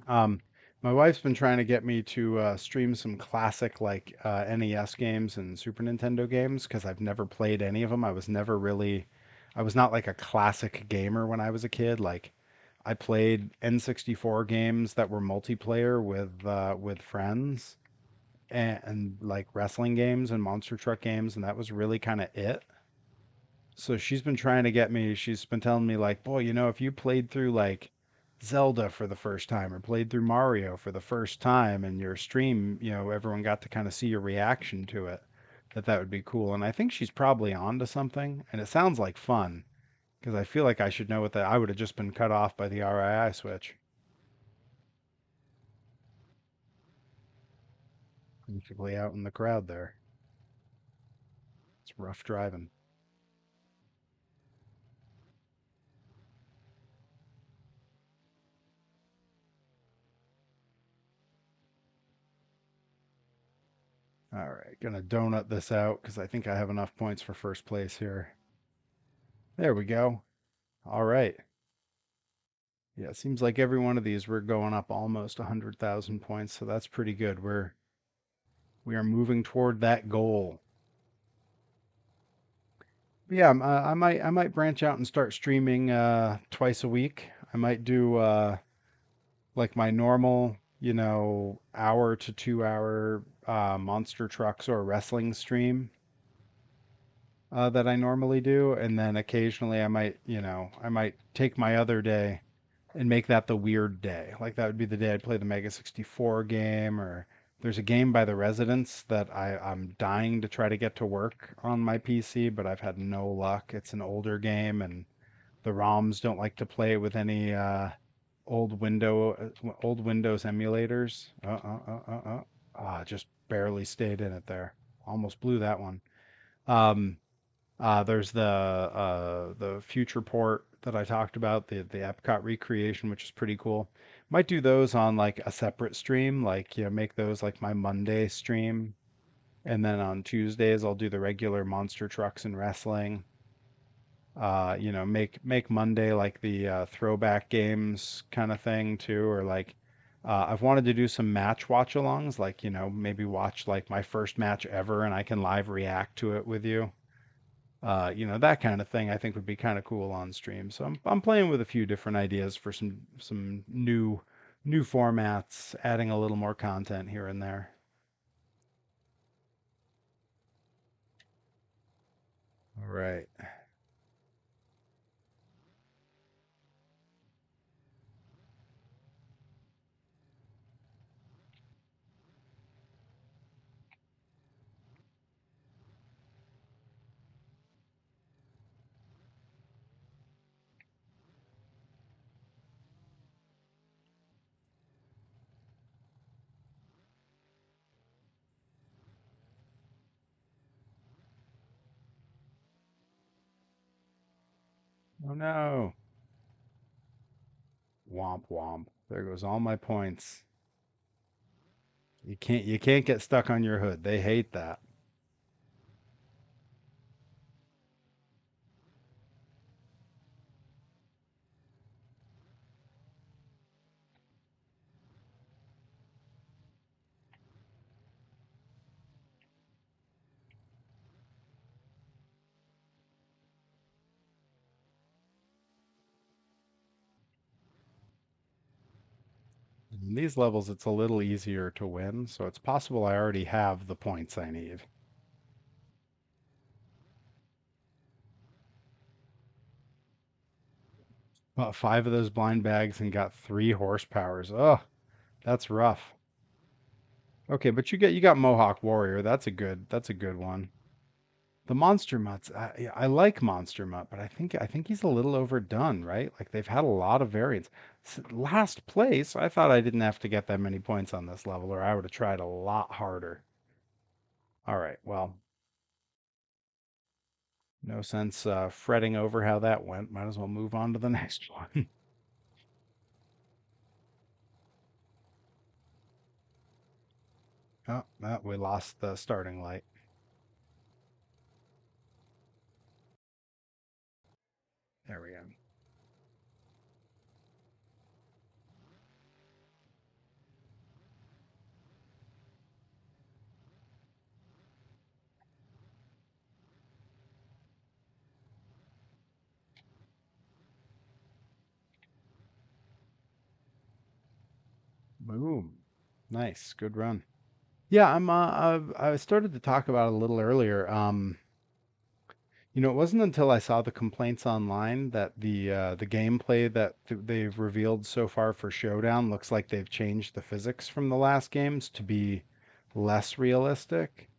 Um, my wife's been trying to get me to stream some classic like NES games and Super Nintendo games because I've never played any of them. I was not like a classic gamer when I was a kid. Like I played N64 games that were multiplayer with friends and like wrestling games and monster truck games, and that was really kind of it. So she's been trying to get me, she's been telling me like, boy, you know, if you played through like Zelda for the first time or played through Mario for the first time and your stream, you know, everyone got to kind of see your reaction to it, that would be cool. And I think she's probably on to something, and it sounds like fun because I feel like I should know what that I would have just been cut off by the RII switch. Basically out in the crowd there. It's rough driving. All right, gonna donut this out because I think I have enough points for first place here. There we go. All right. Yeah, it seems like every one of these we're going up almost 100,000 points, so that's pretty good. We are moving toward that goal. But yeah, I might branch out and start streaming twice a week. I might do like my normal, hour to 2 hour monster trucks or wrestling stream that I normally do, and then occasionally I might take my other day and make that the weird day. Like that would be the day I'd play the Mega 64 game, or there's a game by the Residents that I'm dying to try to get to work on my PC, but I've had no luck. It's an older game, and the ROMs don't like to play with any old Windows emulators. Just barely stayed in it there. Almost blew that one. Um, there's the future port that I talked about, the Epcot recreation, which is pretty cool. Might do those on like a separate stream, like make those like my Monday stream, and then on Tuesdays I'll do the regular monster trucks and wrestling. Make Monday like the throwback games kind of thing too, or like I've wanted to do some match watch-alongs, like maybe watch like my first match ever, and I can live react to it with you. That kind of thing I think would be kind of cool on stream. So I'm playing with a few different ideas for some new formats, adding a little more content here and there. All right. Oh no. Womp womp. There goes all my points. You can't get stuck on your hood. They hate that. In these levels it's a little easier to win, so it's possible I already have the points I need. Bought five of those blind bags and got 3 horsepowers. Oh, that's rough. Okay, but you got Mohawk Warrior. That's a good one. The Monster Mutts. I like Monster Mutt, but I think he's a little overdone, right? Like they've had a lot of variants. Last place, I thought I didn't have to get that many points on this level, or I would have tried a lot harder. All right, well, no sense fretting over how that went. Might as well move on to the next one. We lost the starting light. There we go. Boom. Nice, good run. Yeah, I started to talk about it a little earlier. It wasn't until I saw the complaints online that the gameplay that they've revealed so far for Showdown looks like they've changed the physics from the last games to be less realistic.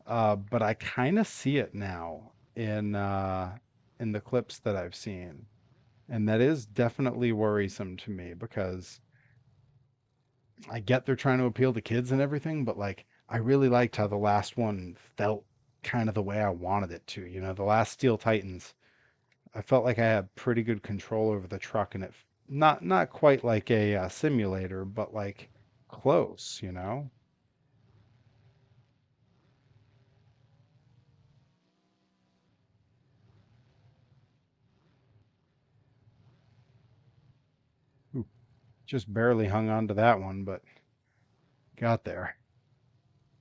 But I kind of see it now in the clips that I've seen, and that is definitely worrisome to me because I get they're trying to appeal to kids and everything, but like I really liked how the last one felt kind of the way I wanted it to. The last Steel Titans, I felt like I had pretty good control over the truck, and not quite like a simulator, but like close. Just barely hung on to that one, but got there.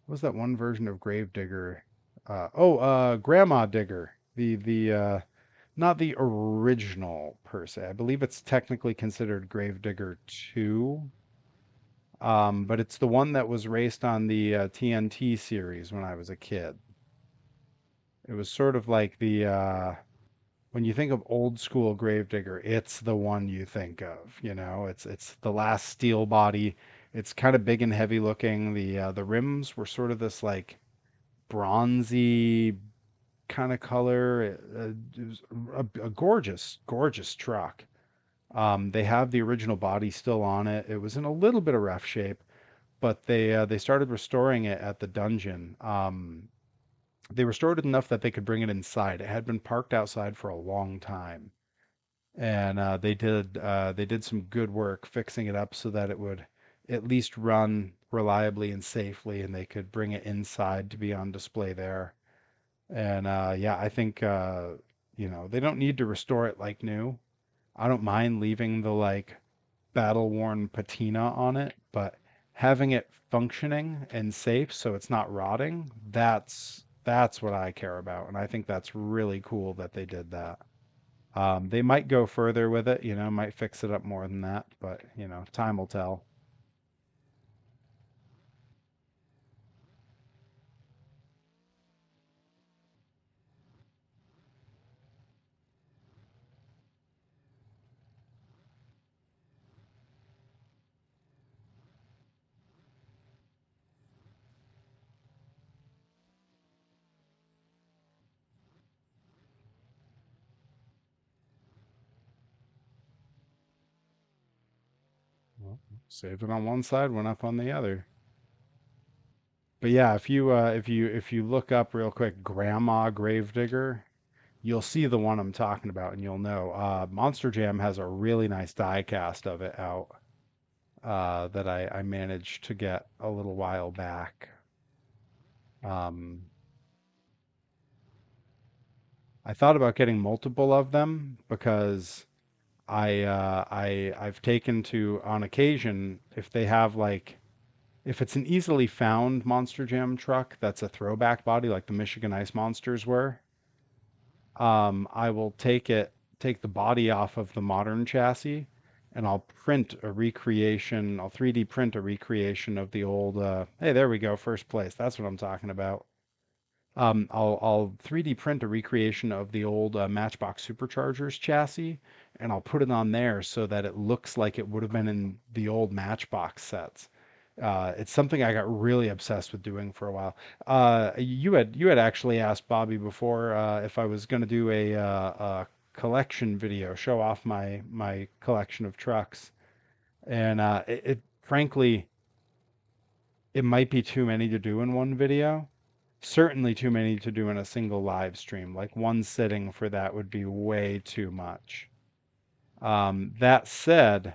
What was that one version of Gravedigger? Grandma Digger. The not the original per se. I believe it's technically considered Gravedigger 2. But it's the one that was raced on the TNT series when I was a kid. It was sort of like when you think of old school Gravedigger, it's the one you think of. It's the last steel body. It's kind of big and heavy looking. The rims were sort of this like bronzy kind of color. It was a gorgeous, gorgeous truck. They have the original body still on it. It was in a little bit of rough shape, but they started restoring it at the dungeon. They restored it enough that they could bring it inside. It had been parked outside for a long time, and they did some good work fixing it up so that it would at least run reliably and safely, and they could bring it inside to be on display there. And yeah, I think they don't need to restore it like new. I don't mind leaving the like battle worn patina on it, but having it functioning and safe so it's not rotting, that's what I care about. And I think that's really cool that they did that. They might go further with it, might fix it up more than that, but time will tell. Well, save it on one side, went up on the other. But yeah, if you look up real quick, Grandma Gravedigger, you'll see the one I'm talking about, and you'll know. Monster Jam has a really nice die cast of it out that I managed to get a little while back. Um, I thought about getting multiple of them because I've taken to on occasion if they have like if it's an easily found Monster Jam truck that's a throwback body like the Michigan Ice Monsters were. I will take the body off of the modern chassis, and I'll print a recreation. I'll 3D print a recreation of the old. Hey, there we go, first place. That's what I'm talking about. I'll 3D print a recreation of the old Matchbox Superchargers chassis, and I'll put it on there so that it looks like it would have been in the old Matchbox sets. It's something I got really obsessed with doing for a while. You had actually asked Bobby before if I was going to do a collection video, show off my collection of trucks, and it frankly it might be too many to do in one video. Certainly too many to do in a single live stream. Like one sitting for that would be way too much. That said,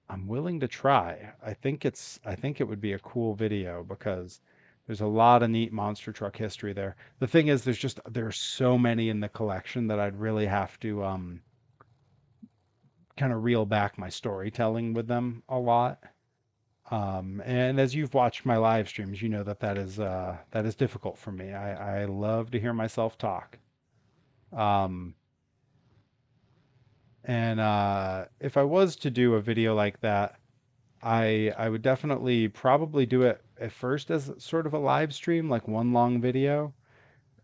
I'm willing to try. I think it would be a cool video because there's a lot of neat monster truck history there. The thing is there's so many in the collection that I'd really have to kind of reel back my storytelling with them a lot. And as you've watched my live streams, you know that is difficult for me. I love to hear myself talk. Um, and if I was to do a video like that, I would definitely probably do it at first as sort of a live stream, like one long video.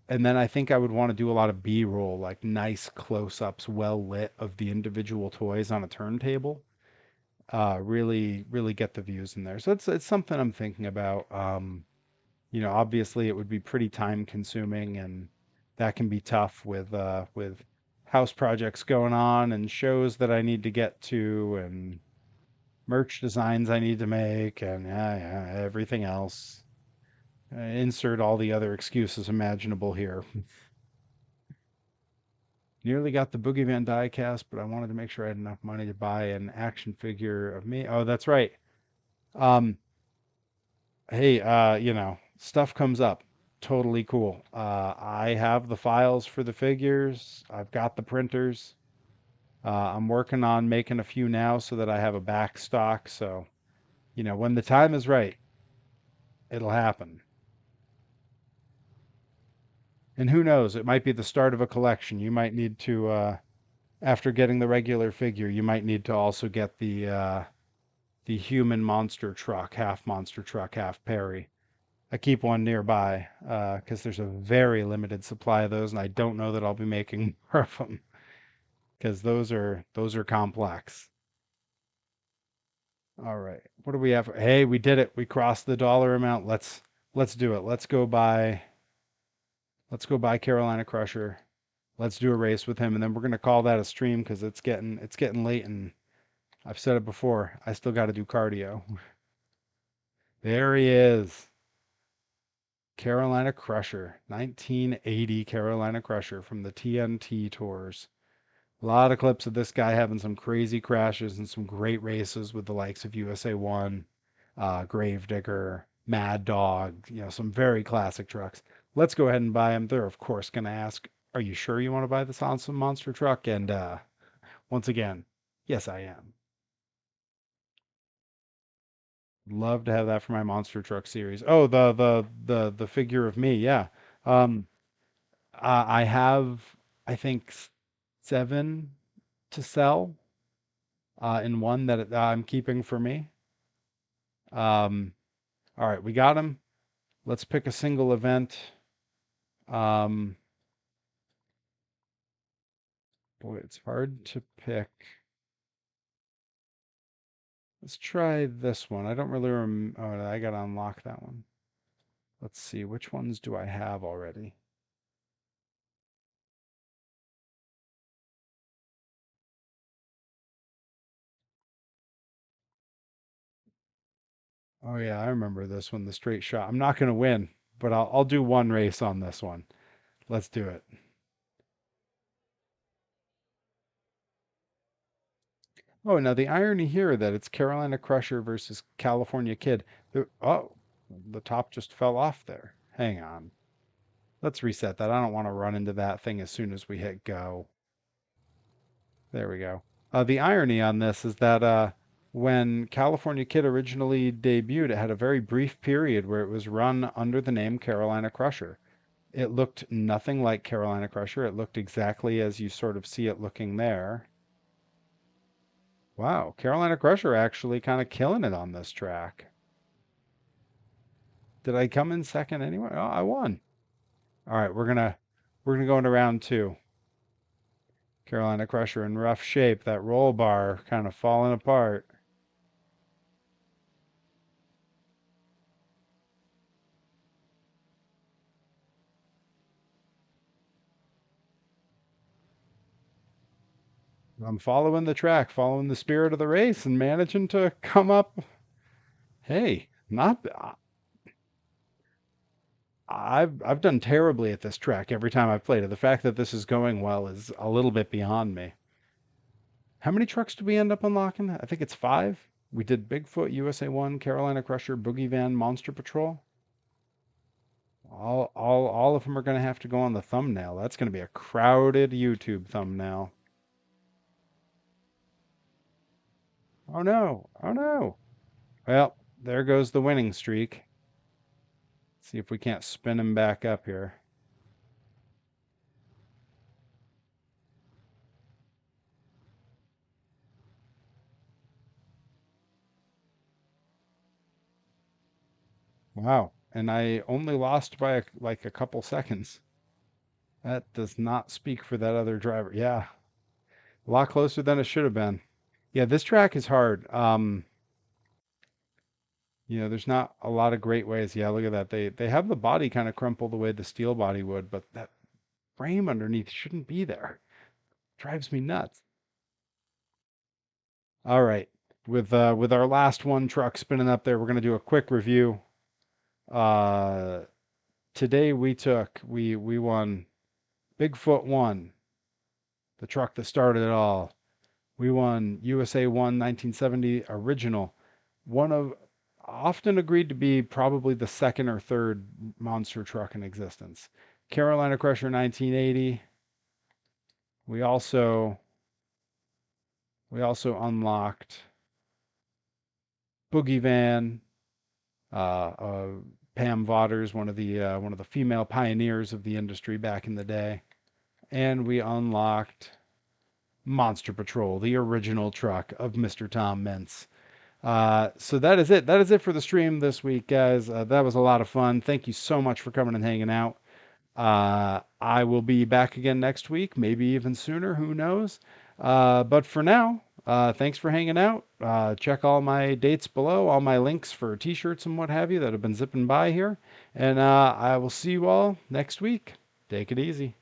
And then I think I would want to do a lot of B-roll, like nice close-ups, well lit of the individual toys on a turntable. Really, really get the views in there. So it's something I'm thinking about. Obviously it would be pretty time consuming and that can be tough with house projects going on and shows that I need to get to and merch designs I need to make and yeah, everything else. Insert all the other excuses imaginable here. Nearly got the Boogeyman diecast, but I wanted to make sure I had enough money to buy an action figure of me. Oh, that's right. Um, hey, stuff comes up. Totally cool. I have the files for the figures. I've got the printers. I'm working on making a few now so that I have a back stock. So, when the time is right, it'll happen. And who knows, it might be the start of a collection. You might need to, after getting the regular figure, you might need to also get the human monster truck, half monster truck, half Perry. I keep one nearby because there's a very limited supply of those, and I don't know that I'll be making more of them because those are complex. All right, what do we have? Hey, we did it. We crossed the dollar amount. Let's do it. Let's go buy Carolina Crusher. Let's do a race with him, and then we're gonna call that a stream because it's getting late, and I've said it before. I still got to do cardio. There he is. Carolina Crusher, 1980 Carolina Crusher from the TNT tours. A lot of clips of this guy having some crazy crashes and some great races with the likes of USA 1, Gravedigger, Mad Dog, some very classic trucks. Let's go ahead and buy them. They're, of course, going to ask, are you sure you want to buy this awesome monster truck? And once again, yes, I am. Love to have that for my monster truck series. Oh, the figure of me, yeah. Um, I have, I think, seven to sell in one that I'm keeping for me. Um, all right, we got them. Let's pick a single event. Um, Boy, it's hard to pick. Let's try this one. I don't really remember. Oh, I gotta unlock that one. Let's see, which ones do I have already? Oh yeah, I remember this one, the straight shot. I'm not gonna win, but I'll do one race on this one. Let's do it. Oh, now the irony here that it's Carolina Crusher versus California Kid. The top just fell off there. Hang on. Let's reset that. I don't want to run into that thing as soon as we hit go. There we go. The irony on this is that when California Kid originally debuted, it had a very brief period where it was run under the name Carolina Crusher. It looked nothing like Carolina Crusher. It looked exactly as you sort of see it looking there. Wow, Carolina Crusher actually kind of killing it on this track. Did I come in second anyway? Oh, I won. All right, we're gonna go into round two. Carolina Crusher in rough shape. That roll bar kind of falling apart. I'm following the track, following the spirit of the race, and managing to come up. Hey, not I've done terribly at this track every time I've played it. The fact that this is going well is a little bit beyond me. How many trucks did we end up unlocking? I think it's five. We did Bigfoot, USA 1, Carolina Crusher, Boogie Van, Monster Patrol. All of them are going to have to go on the thumbnail. That's going to be a crowded YouTube thumbnail. Oh no. Oh no. Well, there goes the winning streak. See if we can't spin him back up here. Wow. And I only lost by like a couple seconds. That does not speak for that other driver. Yeah. A lot closer than it should have been. Yeah, this track is hard. There's not a lot of great ways. Yeah, look at that. They have the body kind of crumpled the way the steel body would, but that frame underneath shouldn't be there. Drives me nuts. All right. With our last one truck spinning up there, we're gonna do a quick review. Uh Today we won Bigfoot 1, the truck that started it all. We won USA 1 1970 original, one of often agreed to be probably the second or third monster truck in existence. Carolina Crusher 1980. We also We also unlocked Boogie Van, Pam Vaughters, one of the female pioneers of the industry back in the day, and we unlocked Monster Patrol, the original truck of Mr. Tom Mintz. So that is it. That is it for the stream this week, guys. That was a lot of fun. Thank you so much for coming and hanging out. I will be back again next week, maybe even sooner. Who knows? But for now, thanks for hanging out. Check all my dates below, all my links for t-shirts and what have you that have been zipping by here. And I will see you all next week. Take it easy.